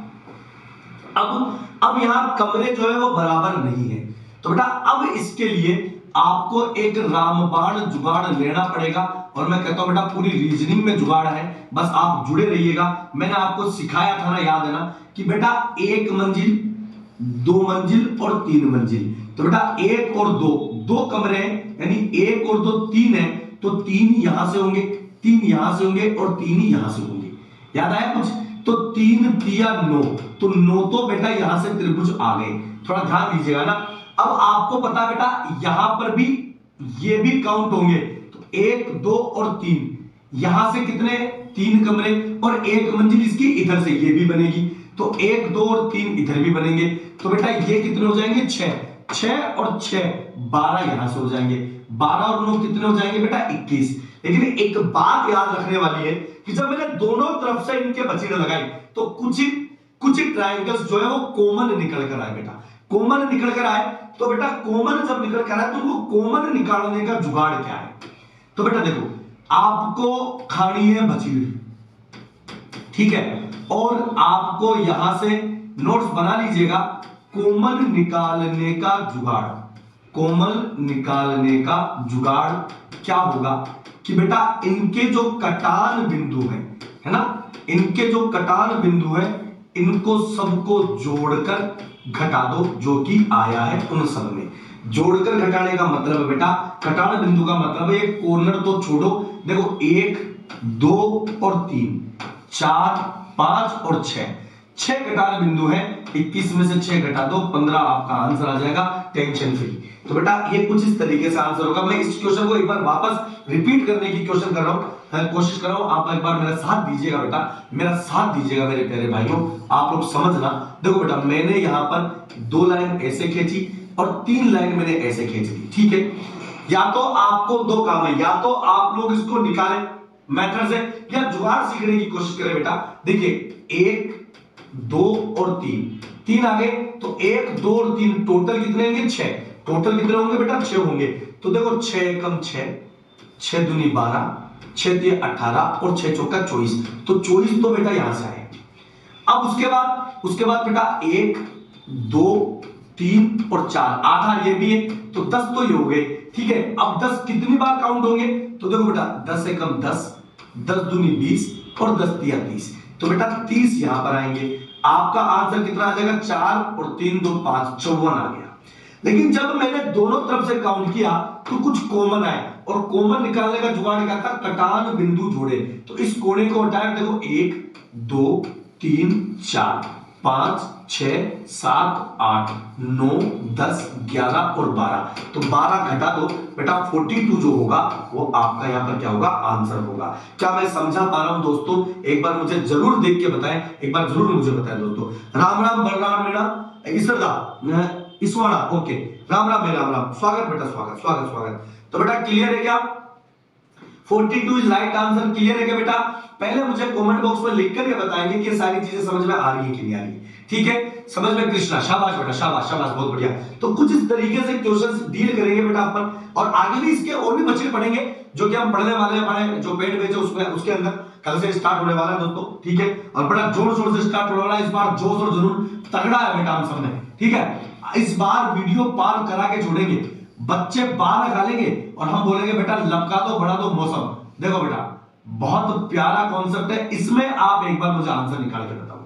अब यहां कमरे जो है वो बराबर नहीं है, तो बेटा अब इसके लिए आपको एक रामबाण जुगाड़ लेना पड़ेगा। और मैं कहता हूं बेटा पूरी रीजनिंग में जुगाड़ है, बस आप जुड़े रहिएगा। मैंने आपको सिखाया था ना, याद है ना, कि बेटा 1 मंजिल, 2 मंजिल और 3 मंजिल। तो बेटा 1 और 2, 2 कमरे हैं, यानी 1 और 2 3 है, तो 3 यहां से होंगे, 3 यहां से होंगे और 3 यहां से होंगे। याद आया कुछ? तो 3 तिया 9, तो 9 तो बेटा यहां से त्रिभुज आ गए। थोड़ा ध्यान दीजिएगा ना। अब आपको पता बेटा यहां पर भी ये भी काउंट होंगे, तो 1 2 और 3, यहां से कितने, 3 कमरे, और 1 मंजिल इसकी इधर से ये भी बनेगी, तो 1 2 और 3 इधर भी बनेंगे। तो बेटा ये कितने हो जाएंगे, 6, 6 और 6 12 यहां से हो जाएंगे, 12 और 9 कितने हो जाएंगे बेटा 21। लेकिन एक बात याद रखने वाली है कि जब मैंने दोनों तरफ से इनके बचीने लगाई तो कुछ ट्रायंगल्स जो है वो कॉमन निकल कर आए बेटा, कॉमन निकल कर आए। तो बेटा कॉमन जब निकल कर आए तो वो कॉमन निकालने का जुगाड़ क्या है? तो बेटा देखो, आपको खानी है बचीड़, ठीक है, और आपको यहां से नोट्स बना लीजिएगा, कॉमन निकालने का जुगाड़। कॉमन निकालने का जुगाड़ क्या होगा कि बेटा इनके जो कटान बिंदु है ना, इनके जो कटान बिंदु है इनको सबको जोड़कर घटा दो, जो कि आया है उन सब में। जोड़कर घटाने का मतलब है बेटा, कटान बिंदु का मतलब है कॉर्नर तो छोड़ो, देखो 1 2 और 3 4 5 और 6 कटान बिंदु है, 21 में से 6 घटा दो 15, आपका आंसर आ जाएगा टेंशन फ्री। तो बेटा ये कुछ इस तरीके से आंसर होगा। मैं इस क्वेश्चन को एक बार वापस रिपीट करने की कोशिश कर रहा हूं, आप एक बार मेरा साथ दीजिएगा बेटा, मेरा साथ दीजिएगा मेरे प्यारे भाइयों, आप लोग समझना। देखो बेटा मैंने यहां पर 2 लाइन ऐसे खींची और 3 लाइन मैंने ऐसे खींच दी, ठीक है। या तो आपको 2 काम है, या तो आप लोग इसको निकालें मेथड से, या जुगाड़ सीखने की कोशिश करें बेटा। देखिए 1 2 और 3 आ गए, तो 1 2 और 3 टोटल कितने होंगे, 6। टोटल कितने होंगे बेटा, 6 होंगे। तो देखो 6 कम 6, 6 दूनी 12, 6 तिया 18 और 6 चौका 24, तो 24 तो बेटा यहां से आए। अब उसके बाद बेटा 1 2 3 और 4, आधा ये भी है, तो 10 तो ये हो गए, ठीक है। अब 10 कितनी बार काउंट होंगे, तो देखो बेटा 10 से कम 10, 10 दूनी 20 और 10 तिया 30, तो बेटा 30 यहां पर आएंगे। आपका आंसर कितना आ जाएगा, 4 और 3 2 5, 54 आ गया। लेकिन जब मैंने दोनों तरफ से काउंट किया तो कुछ कॉमन आए, और कॉमन निकालने का जुगाड़ क्या था, कटान बिंदु जोड़े। तो इस कोने को हटाया, देखो 1 2 3 4 5 6 7 8 9 10 11 और 12, तो 12 घटा दो बेटा 42 जो होगा वो आपका यहां पर क्या होगा, आंसर होगा। क्या मैं समझा पा रहा हूं दोस्तों? एक बार मुझे जरूर देख के बताएं, एक बार जरूर मुझे बताएं दोस्तों। राम राम बलराम मीणा इसरदा इसवाड़ा, ओके, राम राम राम राम, स्वागत बेटा, स्वागत स्वागत स्वागत। तो बेटा क्लियर है क्या, 42 इज राइट आंसर, क्लियर है क्या बेटा? पहले मुझे कमेंट बॉक्स में लिख कर ये बताएंगे कि ये सारी चीजें समझ में आ रही है कि नहीं आ रही, ठीक है। समझ में कृष्णा, शाबाश बेटा, शाबाश शाबाश, बहुत बढ़िया। तो कुछ इस तरीके से क्वेश्चंस डील करेंगे बेटा अपन, और आगे भी इसके और भी बच्चे पढ़ेंगे जो कि हम पढ़ने वाले हैं हमारे जो पेड बैच है उसमें, उसके अंदर कल से स्टार्ट होने वाला है दोस्तों, ठीक है। और बड़ा जोर शोर से स्टार्ट होने वाला है इस बार, जोश और जुनून तगड़ा है बेटा हम सब में, ठीक है। इस बार वीडियो पार करा के छोड़ेंगे, बच्चे बाहर लगा लेंगे और हम बोलेंगे बेटा लपका दो बढ़ा दो मौसम। देखो बेटा बहुत प्यारा कॉन्सेप्ट है, इसमें आप एक बार मुझे आंसर निकाल के बताओ,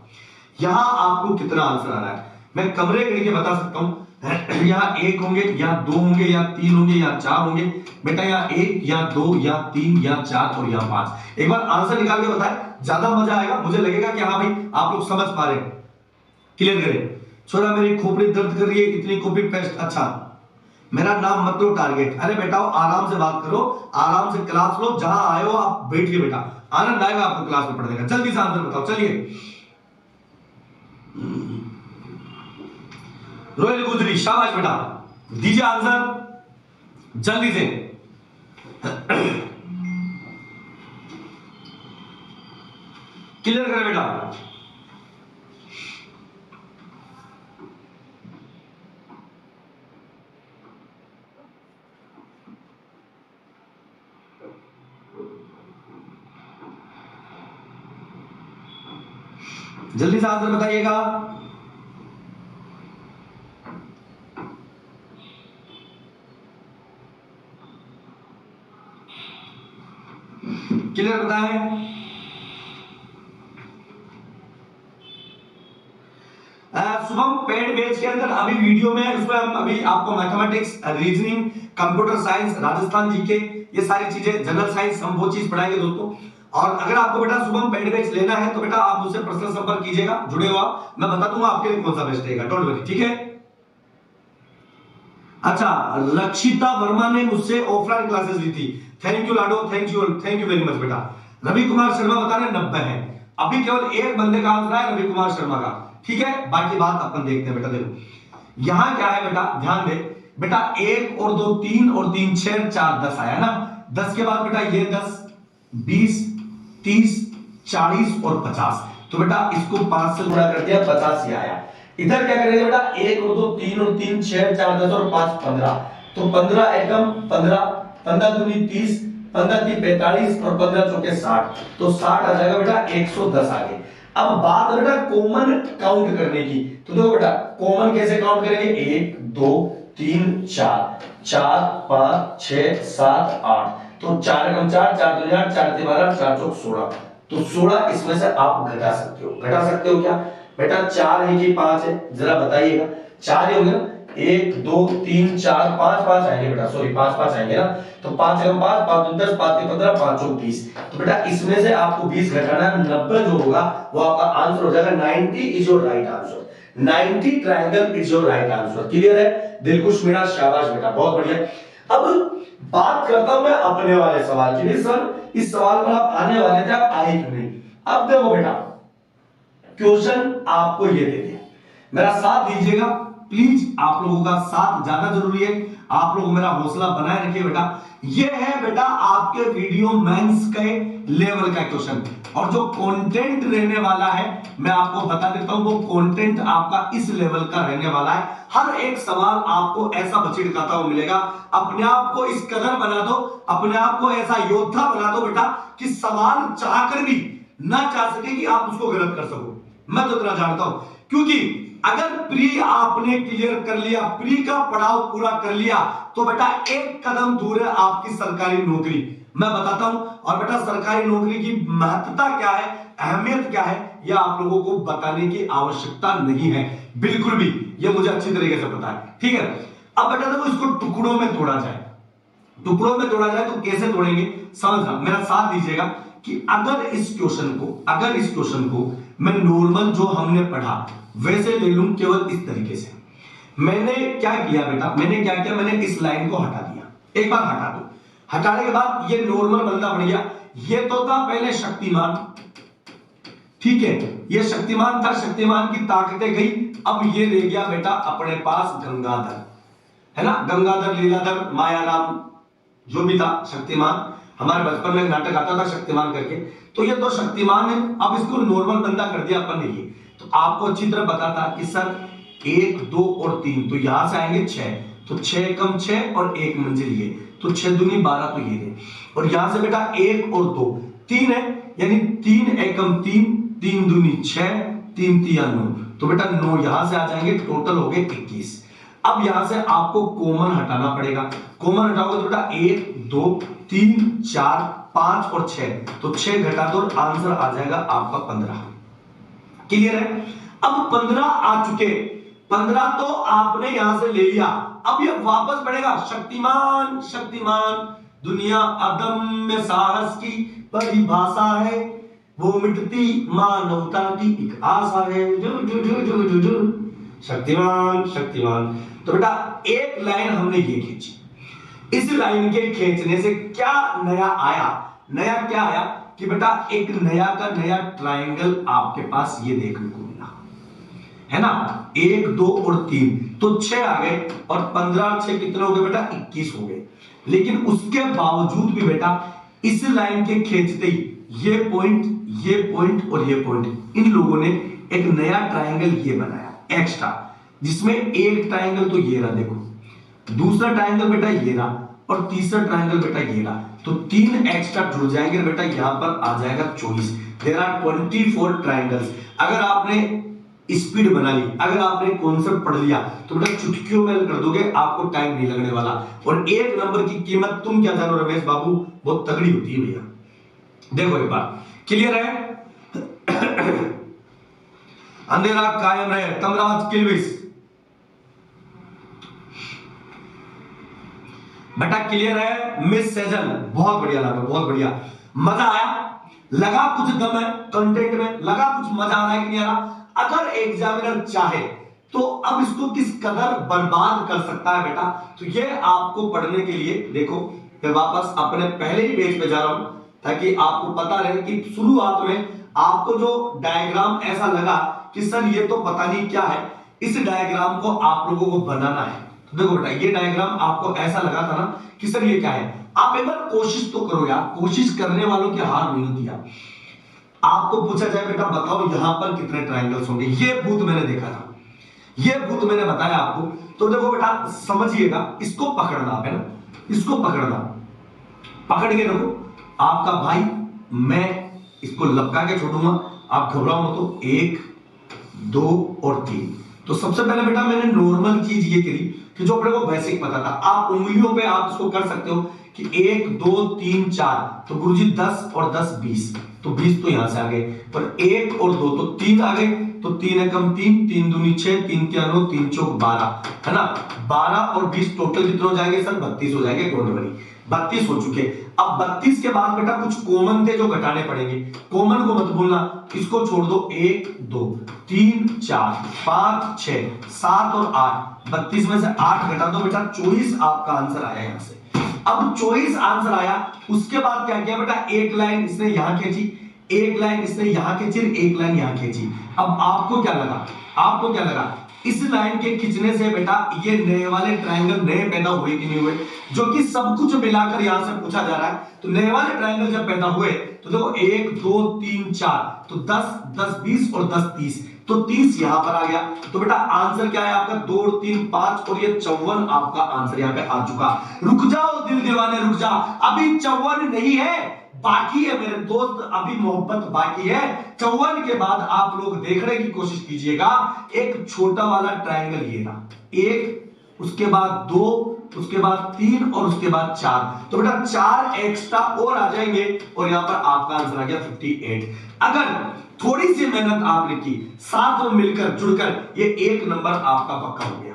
यहां आपको कितना आंसर आ रहा है। मैं कमरे गिन के बता सकता हूं, यहां 1 होंगे या 2 होंगे या 3 होंगे या 4 होंगे बेटा, यहां 1 या 2 या 3 या 4 और यहां 5। एक बार आंसर निकाल के बताएं, ज्यादा मजा आएगा, मुझे लगेगा कि हाँ भाई आप लोग समझ पा रहे हैं। क्लियर करें। छोरा मेरी खोपड़ी दर्द कर रही है, इतनी कॉपी पेस्ट, अच्छा मेरा नाम मत लो टारगेट। अरे बेटा आराम से बात करो, आराम से क्लास लो, जहां आए हो आप बैठिए बेटा, आनंद आएगा आपको क्लास में पढ़ने का। जल्दी से आंसर बताओ, चलिए। रोयल गुजरी, शाबाश बेटा, दीजिए आंसर जल्दी से। क्लियर करें बेटा। जल्दी से आंसर बताइएगा। क्लियर बताएं। शुभम पेड बैच के अंदर अभी वीडियो में उसमें हम अभी आपको mathematics, reasoning, computer science, Rajasthan GK, ये सारी चीजें, जनरल साइंस, हम वो चीज पढ़ाएंगे दोस्तों। और अगर आपको बेटा शुभम पेड बैच लेना है तो बेटा आप मुझसे पर्सनल संपर्क कीजिएगा, जुड़े हुआ मैं बता दूंगा आपके लिए कौन सा बेस्ट रहेगा, डोंट वरी, ठीक है। अच्छा, रक्षिता वर्मा ने मुझसे ऑफलाइन क्लासेस ली थी, thank you Lado, thank you very much बेटा। रवि कुमार शर्मा बता रहे 90 है, अभी केवल एक बंदे का आंसर है रवि कुमार शर्मा का, ठीक है। बाकी बात अपन देखते हैं बेटा। देखो यहां क्या है बेटा, ध्यान दे बेटा, 1 और 2 3 और 3 6 4 10 आया ना। 10 के बाद बेटा ये 10 20 30 40 और 50, तो बेटा इसको 5 से गुणा कर दिया, 50 ही आया। इधर क्या करेंगे बेटा, 1 और 2 3 और 3 6 4 10 और 5 15, तो 15 एकम 15, 15 दूनी 30, 15 × 3 45 और 15 चौके 60, तो 60 आ जाएगा बेटा, 110 आ गए। अब बात बेटा कॉमन काउंट करने की, तो देखो बेटा कॉमन कैसे काउंट करेंगे, 1 2 3 4 4 5 6 7 8, तो 4 एकम 4 4 दूनी 8 4 3 12 4 चौक 16, तो 16 इसमें से आप घटा सकते हो। घटा सकते हो क्या बेटा, 4 है कि 5 है, जरा बताइएगा। 4 ही होंगे ना, 1 2 3 4 5 5 आएंगे बेटा, सॉरी 5 5 आएंगे ना, तो 5 एकम 5 5 दूनी 10 5 3 15 5 चौक 20, तो बेटा इसमें से आपको 20 घटाना है, 90 जो होगा वो आपका आंसर हो जाएगा। 90 is your right answer, 90 triangle is your right answer. Clear है, दिलखुश मीणा, शाबाश बेटा, बहुत बढ़िया। अब बात करता हूं मैं अपने वाले सवाल की। सर इस सवाल पर आप आने वाले थे, आप आए क्यों नहीं। अब देखो बेटा क्वेश्चन आपको ये दे दिया, मेरा साथ दीजिएगा प्लीज, आप लोगों का साथ ज्यादा जरूरी है, आप लोग मेरा हौसला बनाए रखिए बेटा। ये है बेटा आपके वीडियो मेंस के लेवल का क्वेश्चन, और जो कंटेंट रहने वाला है मैं आपको बता देता हूं, वो कंटेंट आपका इस लेवल का रहने वाला है। हर एक सवाल आपको ऐसा बचिड़काता हुआ मिलेगा, अपने आप को इस कदर बना दो, अपने आप को ऐसा योद्धा बना दो बेटा कि सवाल चाहकर भी ना चाह सके कि आप उसको गलत कर सको। मैं तो इतना जानता हूं, क्योंकि अगर प्री आपने क्लियर कर लिया, प्री का पड़ाव पूरा कर लिया, तो बेटा एक कदम दूर है आपकी सरकारी नौकरी। मैं बताता हूं, और बेटा सरकारी नौकरी की महत्वता क्या है, अहमियत क्या है, यह आप लोगों को बताने की आवश्यकता नहीं है बिल्कुल भी, यह मुझे अच्छी तरीके से पता है, ठीक है। अब बेटा देखो इसको टुकड़ों में तोड़ा जाए, टुकड़ों में तोड़ा जाए तो कैसे तोड़ेंगे समझना, मेरा साथ दीजिएगा कि अगर इस क्वेश्चन को मैं नॉर्मल जो हमने पढ़ा वैसे ले लूं, केवल इस तरीके से। मैंने क्या किया बेटा, मैंने इस लाइन को हटा दिया, एक बार हटा दो, हटाने के बाद ये नॉर्मल बंदा बन गया। ये तो था पहले शक्तिमान, ठीक है, ये शक्तिमान था, शक्तिमान की ताकतें गई, अब ये रह गया बेटा अपने पास गंगाधर, है ना, गंगाधर, लीलाधर, मायाराम, जो भी था शक्तिमान। हमारे बचपन में नाटक आता था शक्तिमान करके, तो ये तो शक्तिमान है। अब इसको नॉर्मल बंदा कर दिया अपन ने, ये तो आपको अच्छी तरह पता था कि सर 1 2 और 3, तो यहां से आएंगे 6, तो 6 कम 6 और 1 मंजिल ये, तो 6 दूनी 12, तो ये है। और यहां से बेटा 1 और 2 3 है, यानी 3 एकम 3, 3 दूनी 6, 3 3 9, तो बेटा 9 यहां से आ जाएंगे, टोटल हो गए 21। अब यहां से आपको कॉमन हटाना पड़ेगा, कॉमन हटाओगे तो बेटा 1 2 3 4 5 और 6, तो 6 घटा दो, आंसर आ जाएगा आपका 15। क्लियर है। अब 15 आ चुके, 15 तो आपने यहां से ले लिया, अब ये वापस बढ़ेगा, शक्तिमान, शक्तिमान दुनिया अदम्य साहस की परिभाषा है, वो मिटती मानवता की एक आशा है, जो जो जो जो जो जो शक्तिमान, शक्तिमान। तो बेटा एक लाइन हमने ये खींची, इस लाइन के खींचने से क्या नया आया, नया क्या आया कि बेटा एक नया का नया ट्रायंगल आपके पास ये देखने को मिला, है ना, 1 2 और 3, तो 6 आ गए, और 15 6 कितने हो गए बेटा 21 हो गए। लेकिन उसके बावजूद भी बेटा इस लाइन के खींचते ही ये पॉइंट और ये पॉइंट, इन लोगों ने एक नया ट्रायंगल ये बनाया एक्स्ट्रा, जिसमें एक ट्रायंगल तो ये रहा, देखो दूसरा ट्रायंगल बेटा ये रहा, और तीसरा ट्रायंगल बेटा ये रहा, तो 3 एक्स्ट्रा जुड़ जाएंगे बेटा, यहां पर आ जाएगा 24। There are 24 triangles. अगर आपने स्पीड बना ली, अगर आपने कॉन्सेप्ट पढ़ लिया तो बेटा चुटकियों में कर दोगे, आपको टाइम नहीं लगने वाला। और एक नंबर की कीमत तुम क्या जानो रमेश बाबू, बहुत तगड़ी होती है भैया। देखो एक बार क्लियर है। अंधेरा कायम रहे, तमराज किलविस बेटा क्लियर है। मिस सेजल बहुत बढ़िया लगा, बहुत बढ़िया, मजा आया, लगा कुछ दम है कंटेंट में, लगा कुछ मजा आ रहा है कि नहीं आ रहा। अगर एग्जामिनर चाहे तो अब इसको किस कदर बर्बाद कर सकता है बेटा, तो ये आपको पढ़ने के लिए देखो, मैं वापस अपने पहले ही पेज पे जा रहा हूं ताकि आपको पता रहे कि शुरुआत में आपको जो डायग्राम ऐसा लगा कि सर ये तो पता नहीं क्या है, इस डायग्राम को आप लोगों को बनाना है। तो देखो बेटा ये डायग्राम आपको ऐसा लगा था ना कि सर ये क्या है, आप एक बार कोशिश तो करो यार, कोशिश करने वालों की हार नहीं होती यार। आपको पूछा जाए बेटा बताओ यहां पर कितने ट्रायंगल्स होंगे, ये भूत मैंने देखा था, ये भूत मैंने बताया आपको। तो देखो बेटा समझिएगा, इसको पकड़ना है ना, इसको पकड़ना, पकड़ के रखो आपका भाई, मैं इसको लपका के छोड़ूंगा, आप घबराओ मत। तो 1 2 और 3। तो सबसे पहले बेटा मैंने नॉर्मल चीज ये करी कि जो अपने को बेसिक पता था, आप उंगलियों पे आप इसको कर सकते हो कि 1 2 3 4, तो गुरुजी 10 और 10 20, तो 20 तो यहां से आ गए, पर 1 और 2 तो 3 आ गए, तो 3 एकम 3, 3 दूनी 6, 3 के 9, 3 चौक 12, है ना। 12 और 20 टोटल कितने हो जाएंगे सर, 32 हो जाएंगे, डोंट वरी 32 हो चुके। अब 32 के बाद बेटा कुछ कॉमन थे जो घटाने पड़ेंगे, कॉमन को मत भूलना, इसको छोड़ दो, 1 2 3 4 5 6 7 और 8, 32 में से 8 घटा दो बेटा, 24 आपका आंसर आया यहां से। अब 24 आंसर आया, उसके बाद क्या किया बेटा, एक लाइन इसने यहां खींची, एक लाइन इसने यहां खींची, एक लाइन यहां खींची। अब आपको क्या लगा, आपको क्या लगा, इस लाइन के खींचने से बेटा ये नए वाले ट्रायंगल नए पैदा हुए कि नहीं हुए, जो कि सब कुछ मिलाकर यहां से पूछा जा रहा है। तो नए वाले ट्रायंगल जब पैदा हुए तो देखो 1 2 3 4, तो 10 10 20 और 10 30, तो 30 यहां पर आ गया। तो बेटा आंसर क्या है आपका, 2 और 3 5 और ये 54 आपका आंसर यहां पे आ चुका। रुक जाओ दिल दीवाने रुक जा, अभी 54 नहीं है, बाकी है मेरे दोस्त, अभी मोहब्बत बाकी है। 54 के बाद आप लोग देखने की कोशिश कीजिएगा, एक छोटा वाला ट्रायंगल ये रहा, 1 उसके बाद 2 उसके बाद 3 और उसके बाद 4, तो बेटा 4 एक्स्ट्रा और आ जाएंगे और यहां पर आपका आंसर आ गया 58। अगर थोड़ी सी मेहनत आपने की, साथ में मिलकर जुड़कर, ये एक नंबर आपका पक्का हो गया।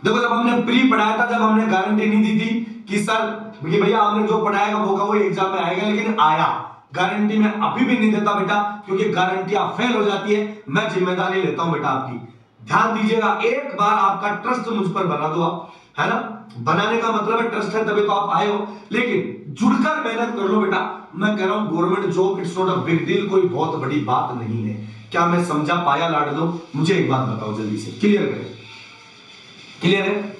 देखो जब हमने प्री पढ़ाया था, जब हमने गारंटी नहीं दी थी कि सर कि भैया हमने जो पढ़ाएगा वो एग्जाम में आएगा, लेकिन आया, गारंटी में अभी भी नहीं देता बेटा, क्योंकि गारंटियां फेल हो जाती है, मैं जिम्मेदारी लेता हूं बेटा आपकी। ध्यान दीजिएगा, एक बार आपका ट्रस्ट मुझ पर बना दो आप, है ना, बनाने का मतलब है ट्रस्ट है, तभी तो आप आए हो, लेकिन जुड़कर मेहनत कर लो बेटा। मैं कह रहा हूं government job it's not a big deal, कोई बहुत बड़ी बात नहीं है। क्या मैं समझा पाया लाडलो, मुझे एक बात बताओ जल्दी से, क्लियर करें, क्लियर है।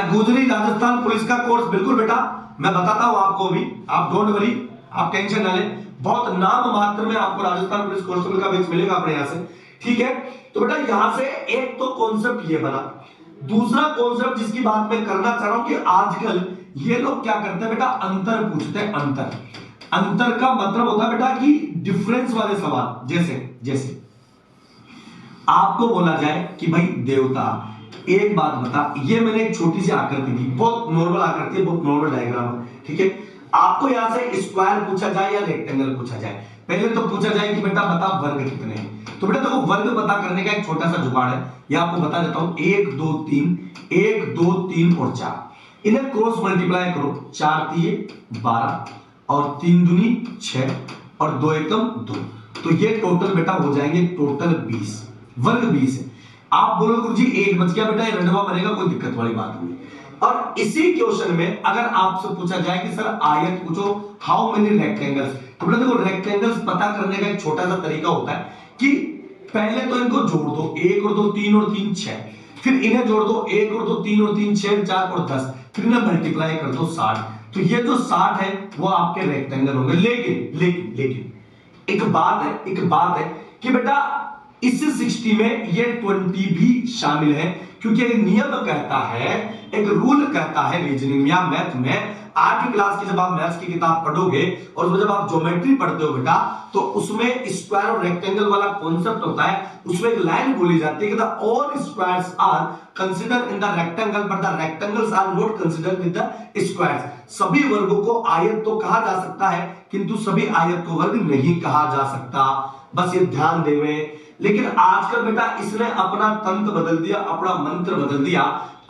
गुजरी राजस्थान पुलिस का कोर्स, बिल्कुल बेटा मैं बताता हूं आपको भी, आप डोंट वरी, आप टेंशन ना लें, बहुत नाम मात्र में आपको राजस्थान पुलिस कांस्टेबल का बैच मिलेगा अपने यहां से, ठीक है। तो बेटा यहां से एक तो कॉन्सेप्ट ये बना, दूसरा कॉन्सेप्ट जिसकी बात मैं करना चाह रहा हूं कि आजकल ये लोग क्या करते हैं बेटा, अंतर पूछते हैं। अंतर, अंतर का मतलब होता है बेटा कि डिफरेंस वाले सवाल, जैसे आपको बोला जाए कि भाई देवता, एक बात बता, ये मैंने एक छोटी सी आकृति दी, बहुत नॉर्मल आकृति है, बहुत नॉर्मल डायग्राम है, ठीक है। आपको यहां से स्क्वायर पूछा जाए या रेक्टेंगल पूछा जाए, पहले तो पूछा जाए कि बेटा बता वर्ग कितने हैं। तो बेटा देखो वर्ग पता करने का एक छोटा सा जुगाड़ है, ये आपको बता देता हूं, 1 2 3 1 2 3 और 4, इन्हें क्रॉस मल्टीप्लाई करो, 4 3 12 और 3 दूनी 6 और 2 एकम 2, तो ये टोटल बेटा हो जाएंगे टोटल 20, वर्ग 20 है। आप बोलो गुरुजी 1 बच गया बेटा, ये रंडवा बनेगा, कोई दिक्कत वाली बात नहीं। और इसी क्वेश्चन में अगर आपसे पूछा जाए कि सर आयत पूछो, हाउ मेनी रेक्टेंगल्स, तो बेटा देखो रेक्टेंगल्स पता करने का एक छोटा सा तरीका होता है कि पहले तो इनको जोड़ दो, 1 और 2 3 और 3 6, फिर इन्हें जोड़ दो, 1 और 2 3 और 3 6 4 और 10, फिर इन्हें मल्टीप्लाई कर दो 60, तो ये जो 60 है वो आपके रेक्टेंगल होंगे। लेकिन एक बात है कि बेटा इस 60 में ये 20 भी शामिल है, क्योंकि नियम कहता है एक रूल कहता है रीजनिंग में या मैथ में, 8वीं क्लास की जब आप मैथ्स की किताब पढ़ोगे और उसमें जब आप ज्योमेट्री पढ़ते हो बेटा, तो उसमें स्क्वायर और रेक्टेंगल वाला कॉन्सेप्ट होता है। उसमें एक लाइन बोली जाती है कि the all squares are consider in the rectangle but the rectangles are not consider with the squares. सभी वर्गों को आयत तो कहा जा सकता है किंतु सभी आयत को वर्ग नहीं कहा जा सकता, बस ये ध्यान देवे। लेकिन आजकल बेटा इसने अपना तंत्र बदल दिया, अपना मंत्र बदल दिया।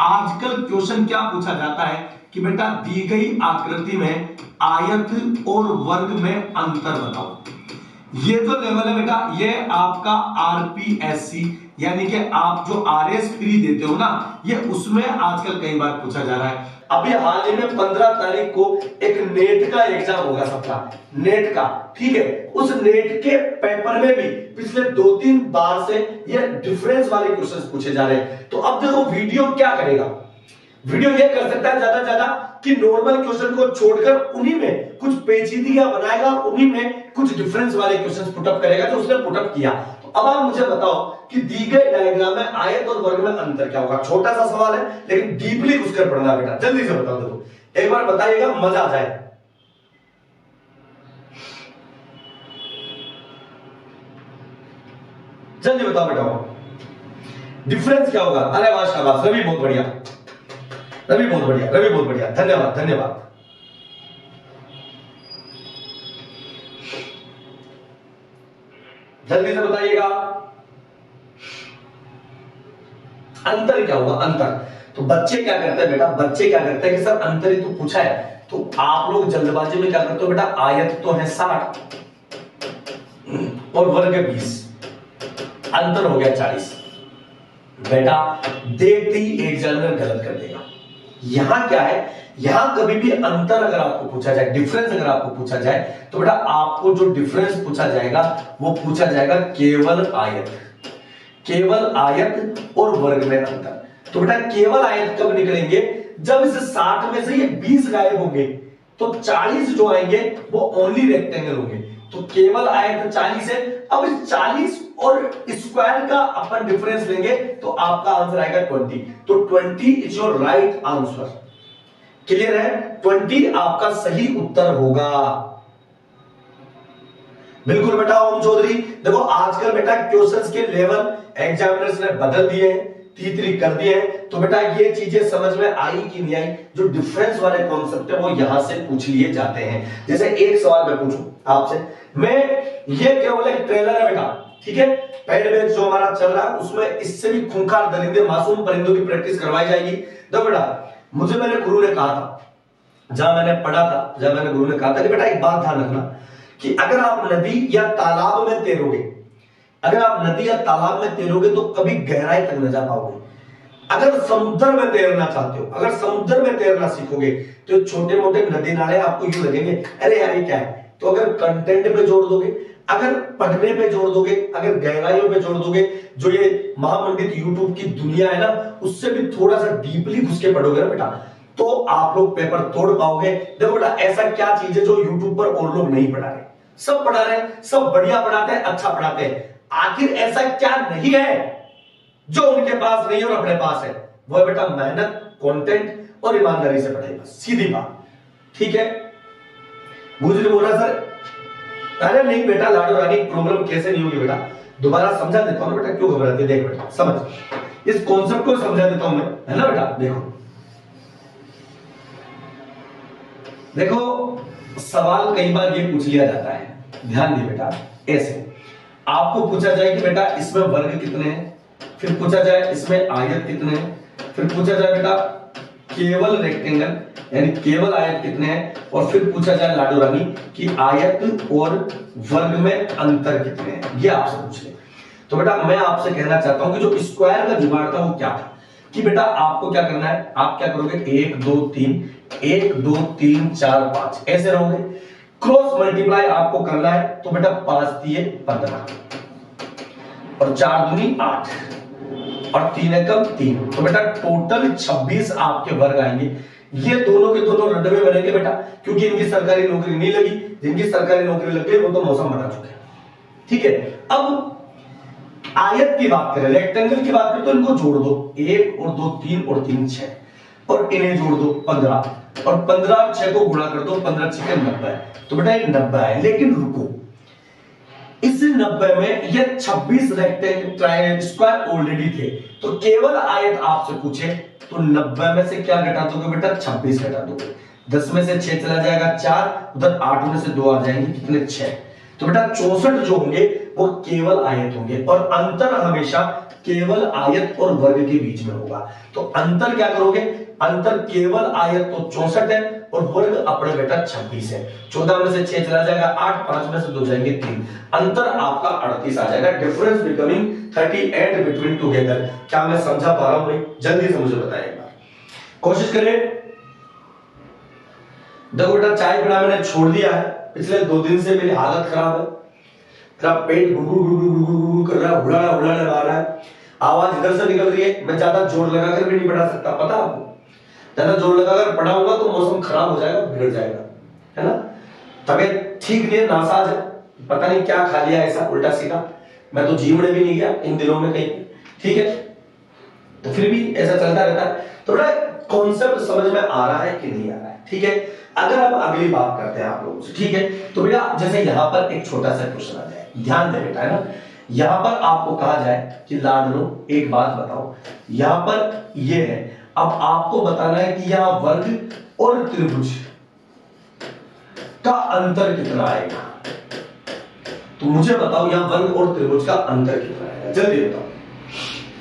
आजकल क्वेश्चन क्या पूछा जाता है कि बेटा दी गई आकृति में आयत और वर्ग में अंतर बताओ। ये जो लेवल है बेटा ये आपका आरपीएससी यानी कि आप जो आरएस प्री देते हो ना, ये उसमें आजकल कई बार पूछा जा रहा है। अभी हाल ही में 15 तारीख को एक नेट का एग्जाम होगा सबका, नेट का, ठीक है। उस नेट के पेपर में भी पिछले 2-3 बार से ये डिफरेंस वाले क्वेश्चंस पूछे जा रहे हैं। तो अब देखो वीडियो क्या करेगा, वीडियो ये कर सकता है ज्यादा ज्यादा कि नॉर्मल क्वेश्चन को छोड़कर उन्हीं में कुछ पेचीदगियां बनाएगा, उन्हीं में कुछ डिफरेंस वाले क्वेश्चंस पुटअप करेगा जो उसने पुटअप किया। तो अब आप मुझे बताओ कि दी गई डायग्राम में आयत और वर्ग में अंतर क्या होगा। छोटा सा सवाल है लेकिन डीपली घुसकर पढ़ना बेटा, जल्दी से बताओ। देखो एक बार बताइएगा, मजा आ जाए। जल्दी बताओ बेटा डिफरेंस क्या होगा। अरे वाह शाबाश, रवि बहुत बढ़िया, रवि बहुत बढ़िया, रवि बहुत बढ़िया, धन्यवाद धन्यवाद। जल्दी से बताइएगा अंतर क्या होगा। अंतर तो बच्चे क्या करते हैं बेटा, बच्चे क्या करते हैं कि सर अंतर ही तो पूछा है, तो आप लोग जल्दबाजी में क्या करते हो बेटा, आयत तो है 60 और वर्ग 20, अंतर हो गया 40। बेटा देखते ही एग्जामिनर गलत कर देगा। यहां क्या है, यहां कभी भी अंतर अगर आपको पूछा जाए, डिफरेंस अगर आपको पूछा जाए, तो बेटा आपको जो डिफरेंस पूछा जाएगा वो पूछा जाएगा केवल आयत, केवल आयत और वर्ग में अंतर। तो बेटा केवल आयत कब निकलेंगे, जब इस 60 में से ये 20 गायब होंगे तो 40 जो आएंगे वो ओनली रेक्टेंगल होंगे। तो केवल आयत 40 है। अब इस 40 और स्क्वायर का अपन डिफरेंस लेंगे तो आपका आंसर आएगा 20। तो 20 is your right answer. Clear है, 20 आपका सही उत्तर होगा। बिल्कुल बेटा ओम चौधरी। देखो आजकल बेटा क्वेश्चंस के लेवल एग्जामिनर्स ने बदल दिए हैं, तीतरी कर दिए हैं। तो बेटा ये चीजें समझ में आई कि नहीं आई, जो डिफरेंस वाले कॉन्सेप्ट है वो यहां से पूछ लिए जाते हैं। जैसे एक सवाल मैं पूछूं आपसे, मैं ये केवल एक ट्रेलर है बेटा, ठीक है, पेड बैच जो हमारा चल रहा है उसमें इससे भी खूंखार दरिंदे मासूम परिंदों की प्रैक्टिस करवाई जाएगी। देखो बेटा मुझे मेरे गुरु ने कहा था, जहां मैंने पढ़ा था, जब मैंने गुरु ने कहा था कि बेटा एक बात ध्यान रखना कि अगर आप नदी या तालाब में तैरोगे, अगर आप नदी या तालाब में तैरोगे तो कभी गहराई तक न जा पाओगे। अगर समुद्र में तैरना चाहते हो, अगर समुद्र में तैरना सीखोगे तो छोटे मोटे नदी नाले आपको यूं लगेंगे अरे यार ये क्या है। तो अगर कंटेंट पे जोड़ दोगे, अगर पढ़ने पे जोड़ दोगे, अगर गहराइयों पे जोड़ दोगे, जो ये महामंडित यूट्यूब की दुनिया है ना, उससे भी थोड़ा सा डीपली घुस के पढ़ोगे ना बेटा, तो आप लोग पेपर तोड़ पाओगे। देखो बेटा ऐसा क्या चीज है जो यूट्यूब पर और लोग नहीं पढ़ा रहे, सब पढ़ा रहे हैं, सब बढ़िया पढ़ाते हैं, अच्छा पढ़ाते हैं। आखिर ऐसा क्या नहीं है जो उनके पास नहीं और अपने पास है, वो है बेटा मेहनत, कंटेंट और ईमानदारी से पढ़ाई, बस सीधी बात। ठीक है, गुजरी बोल रहा सर, अरे नहीं बेटा लाडो रानी प्रॉब्लम कैसे नहीं होगी बेटा, दोबारा समझा देता हूं बेटा, क्यों घबराते, देख बेटा समझ, इस कॉन्सेप्ट को समझा देता हूं मैं, है ना बेटा। देखो देखो सवाल कई बार ये पूछ लिया जाता है, ध्यान दिए बेटा, ऐसे आपको पूछा जाए कि बेटा इसमें वर्ग कितने हैं, फिर पूछा जाए इसमें आयत कितने हैं, फिर पूछा जाए बेटा केवल रेक्टेंगल यानी केवल आयत कितने हैं, और फिर पूछा जाए लाडो रानी कि आयत और वर्ग में अंतर कितने हैं, ये आपसे पूछ ले। तो बेटा मैं आपसे कहना चाहता हूं कि जो स्क्वायर का जुगाड़ था वो क्या था, कि बेटा आपको क्या करना है, आप क्या करोगे 1 2 3 1 2 3 4 5 ऐसे रहोगे, क्रॉस मल्टीप्लाई आपको करना है। तो बेटा 5 दिए 15 और 4 दूनी 8 और 3 एकम 3, तो बेटा टोटल 26 आपके वर्ग आएंगे। ये दोनों के दोनों रंडवे बनेंगे बेटा, क्योंकि इनकी सरकारी नौकरी नहीं लगी, जिनकी सरकारी नौकरी लग गई वो तो मौसम बना चुके हैं। ठीक है, अब आयत की बात करें, रेक्टेंगल की बात करें, तो इनको जोड़ दो, 1 और 2 3 और 3 6, और इन्हें जोड़ दो 15 और 15 6 को गुणा कर दो 15 6 90। तो बेटा ये 90 है। लेकिन रुको, इस 90 में ये 26 रेक्टेंगल स्क्वायर ऑलरेडी थे, तो केवल आयत आपसे पूछे तो 90 में से क्या घटा दोगे बेटा? 26 घटा दोगे। 10 में से 6 चला जाएगा 4, उधर 8 में से 2 आ जाएंगे, कितने? 6। तो बेटा 64 जो होंगे वो केवल आयत होंगे, और अंतर हमेशा केवल आयत और वर्ग के बीच में होगा। तो अंतर क्या करोगे? अंतर केवल आयत तो 64 है और वर्ग अपने बेटा 26 है। 14 में से 6 चला जाएगा 8, 5 में से 2 जाएंगे 3, अंतर आपका 38 आ जाएगा। Difference becoming 38 between together. क्या मैं समझा पा रहा हूं? जल्दी से मुझे बताएं एक बार, कोशिश करें। देखो बेटा चाय पीना मैंने छोड़ दिया है, पिछले 2 दिन से मेरी हालत खराब है, मेरा पेट गुड़गुड़ कर रहा है, हुड़ाने वाला है, आवाज इधर से निकल रही है, मैं ज्यादा जोर लगाकर भी नहीं पढ़ा सकता, पता आपको? ज्यादा जोर लगाकर पढ़ाऊंगा तो मौसम खराब हो जाएगा, बिगड़ जाएगा, है ना? तबीयत ठीक नहीं है, नासाज है, पता नहीं क्या खा लिया ऐसा उल्टा सीधा। मैं तो जिम में भी नहीं गया इन दिनों में कहीं, ठीक है? तो फिर भी ऐसा चलता रहता है। तो बड़ा कॉन्सेप्ट समझ में आ रहा है कि नहीं आ रहा है? ठीक है, अगर हम अगली बात करते हैं आप लोगों से, ठीक है? तो बेटा जैसे यहां पर एक छोटा सा क्वेश्चन आ जाए, ध्यान दे बेटा, है ना? यहां पर आपको कहा जाए कि लाडलो एक बात बताओ, यहां पर ये है, अब आपको बताना है कि यहां वर्ग और त्रिभुज का अंतर कितना आएगा। तो मुझे बताओ यहां वर्ग और त्रिभुज का अंतर कितना आएगा, जल्दी बताओ,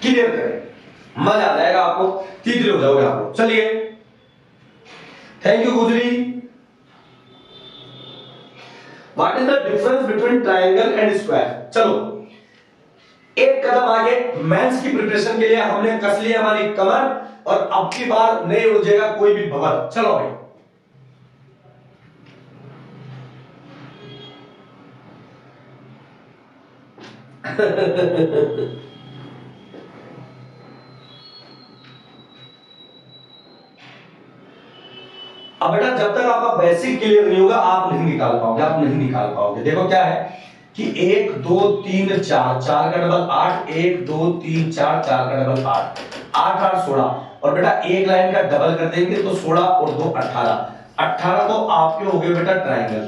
क्लियर करें, मजा आ जाएगा आपको, तीसरे हो जाओगे आप लोग। चलिए, थैंक यू गुजरी। What is the difference between triangle and square? चलो एक कदम आगे, मेंस की प्रिपरेशन के लिए हमने कस लिया हमारी कमर, और अब की बार नहीं उलझेगा कोई भी भंवर। चलो भाई, अब बेटा जब तक आपका बेसिक क्लियर नहीं होगा आप नहीं निकाल पाओगे। देखो क्या है कि 1 2 3 4, 4 का डबल 8, 1 2 3 4, 4 का डबल 8, 8 8 16, और बेटा एक लाइन का डबल कर देंगे तो 16 और 2 18, 18 तो आपके हो गए बेटा ट्रायंगल,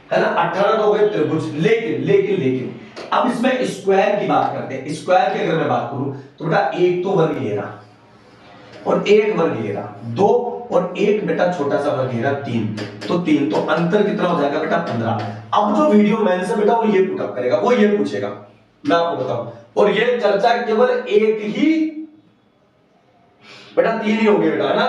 है ना? 18 तो हो गए त्रिभुज। लेकिन अब इसमें स्क्वायर की बात करते हैं। स्क्वायर की अगर मैं बात करूं तो बेटा एक तो वर्ग ये रहा और एक वर्ग ये रहा, 2 और एक बेटा छोटा सा वर्ग ये रहा 3, तो 3, तो अंतर कितना हो जाएगा बेटा? 15। अब जो वीडियो मैन से बेटा वो ये पुटअप करेगा, वो ये पूछेगा, मैं आपको बताऊं, और ये चर्चा केवल एक ही बेटा 3 ही होंगे बेटा, है ना?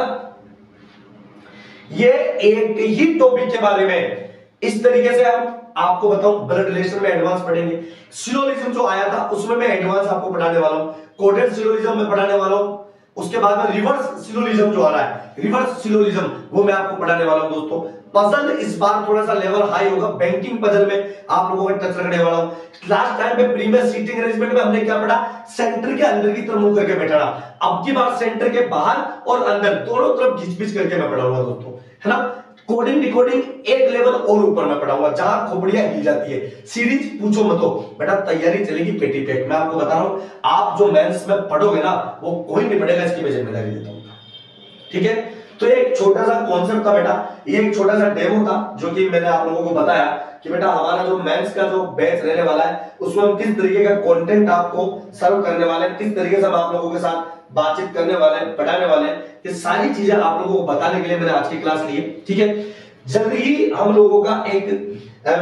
ये एक ही टॉपिक के बारे में इस तरीके से हम आपको बताऊं, ब्लड रिलेशन में एडवांस पढ़ेंगे। सिलोजिज्म जो आया था उसमें मैं एडवांस आपको पढ़ाने वाला हूं, कोडेड सिलोजिज्म में पढ़ाने वाला हूं, उसके बाद में रिवर्स सिलोजिज्म जो आ रहा है, रिवर्स सिलोजिज्म वो मैं आपको पढ़ाने वाला हूं दोस्तों। पजल इस बार थोड़ा सा लेवल हाई होगा, बैंकिंग पजल में आप लोगों को टच रखने वाला हूं। लास्ट टाइम पे प्रीमियर सीटिंग अरेंजमेंट में हमने क्या पढ़ा? सेंटर के अंदर की तरफ मुंह करके बैठना। अब की बार सेंटर के बाहर और अंदर दोनों तरफ घिच-पिच करके मैं पढ़ाऊंगा दोस्तों, है ना? कोडिंग डिकोडिंग एक लेवल और ऊपर में पढ़ाऊंगा, जहां खोपड़ियां हिल जाती है। सीरीज पूछो मत हो बेटा, तैयारी चलेगी पेटी पैक। मैं आपको बता रहा हूं, आप जो मेंस में पढ़ोगे ना वो कोई नहीं पढ़ेगा, इसकी मैं जिम्मेदारी देता हूं, ठीक है? तो ये एक छोटा सा कॉन्सेप्ट था बेटा, ये एक छोटा सा डेमो था जो कि मैंने आप लोगों को बताया कि बेटा हमारा जो मेंस का जो बैच रहने वाला है उसमें हम किस तरीके का कंटेंट आपको सर्व करने वाले हैं, किस तरीके से हम आप लोगों के साथ बातचीत करने वाले हैं, पढ़ाने वाले हैं, ये सारी चीजें आप लोगों को बताने के लिए मैंने आज की क्लास ली है, ठीक है? जल्दी ही हम लोगों का एक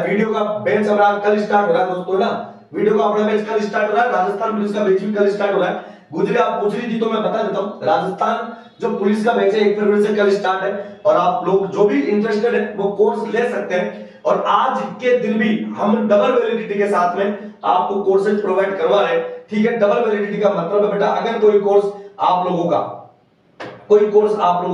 वीडियो का बैच हमारा कल स्टार्ट हो रहा है दोस्तों, ना? वीडियो का अपना बैच कल स्टार्ट हो रहा है, राजस्थान पुलिस का बैच भी कल स्टार्ट हो रहा है। गुजरी आप पूछ रही थी तो मैं बता देता हूं, राजस्थान जो पुलिस का बैच है 1 फरवरी से कल स्टार्ट है, और आप लोग जो भी इंटरेस्टेड है वो कोर्स ले सकते हैं। और आज के दिन भी हम डबल वैलिडिटी के साथ में आपको कोर्सेज प्रोवाइड करवा रहे हैं, ठीक है? डबल वैलिडिटी का मतलब है बेटा अगर कोई कोर्स आप लोगों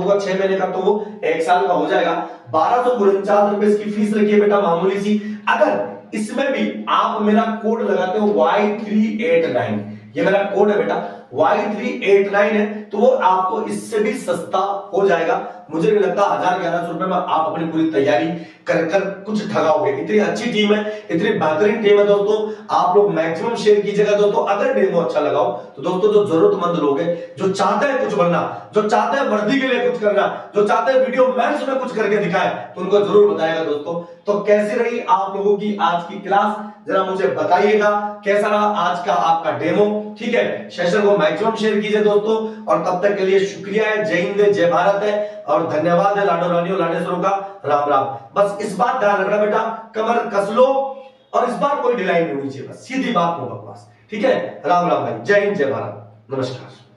का 6 महीने का तो वो 1 साल का हो जाएगा। 1249 रुपए इसकी फीस रखी है बेटा, मामूली सी। अगर इसमें भी आप मेरा कोड लगाते हो Y389, ये मेरा कोड है बेटा, Y389 है, तो वो आपको इससे भी सस्ता हो जाएगा। मुझे नहीं लगता 1000-1100 रुपए में आप अपनी पूरी तैयारी कर कर कुछ ठगाओगे। इतनी अच्छी टीम है, इतनी बेहतरीन टीम है दोस्तों। आप लोग मैक्सिमम शेयर कीजिएगा दोस्तों। अगर डेमो अच्छा लगाओ तो दोस्तों जो जरूरतमंद लोग हैं, जो चाहते हैं कुछ बनना, जो चाहते हैं वर्दी के लिए कुछ करना, जो चाहते हैं वीडियो मैच में कुछ करके दिखाए, तो उनको जरूर बताएगा दोस्तों। तो कैसी रही आप लोगों की आज की क्लास, जरा मुझे बताइएगा कैसा रहा आज का आपका डेमो। ठीक है, सेशन को मैक्सिमम शेयर कीजिए दोस्तों, और तब तक के लिए शुक्रिया है। जय हिंद, जय भारत है, और धन्यवाद है लाडो रानियों लाडेश्वरों का। राम राम। बस इस बात ध्यान रखना बेटा, कमर कस लो, और इस बार कोई ढिलाई नहीं होनी चाहिए, बस सीधी बात, नो बकवास। ठीक है, राम राम भाई, जय हिंद, जय भारत, नमस्कार।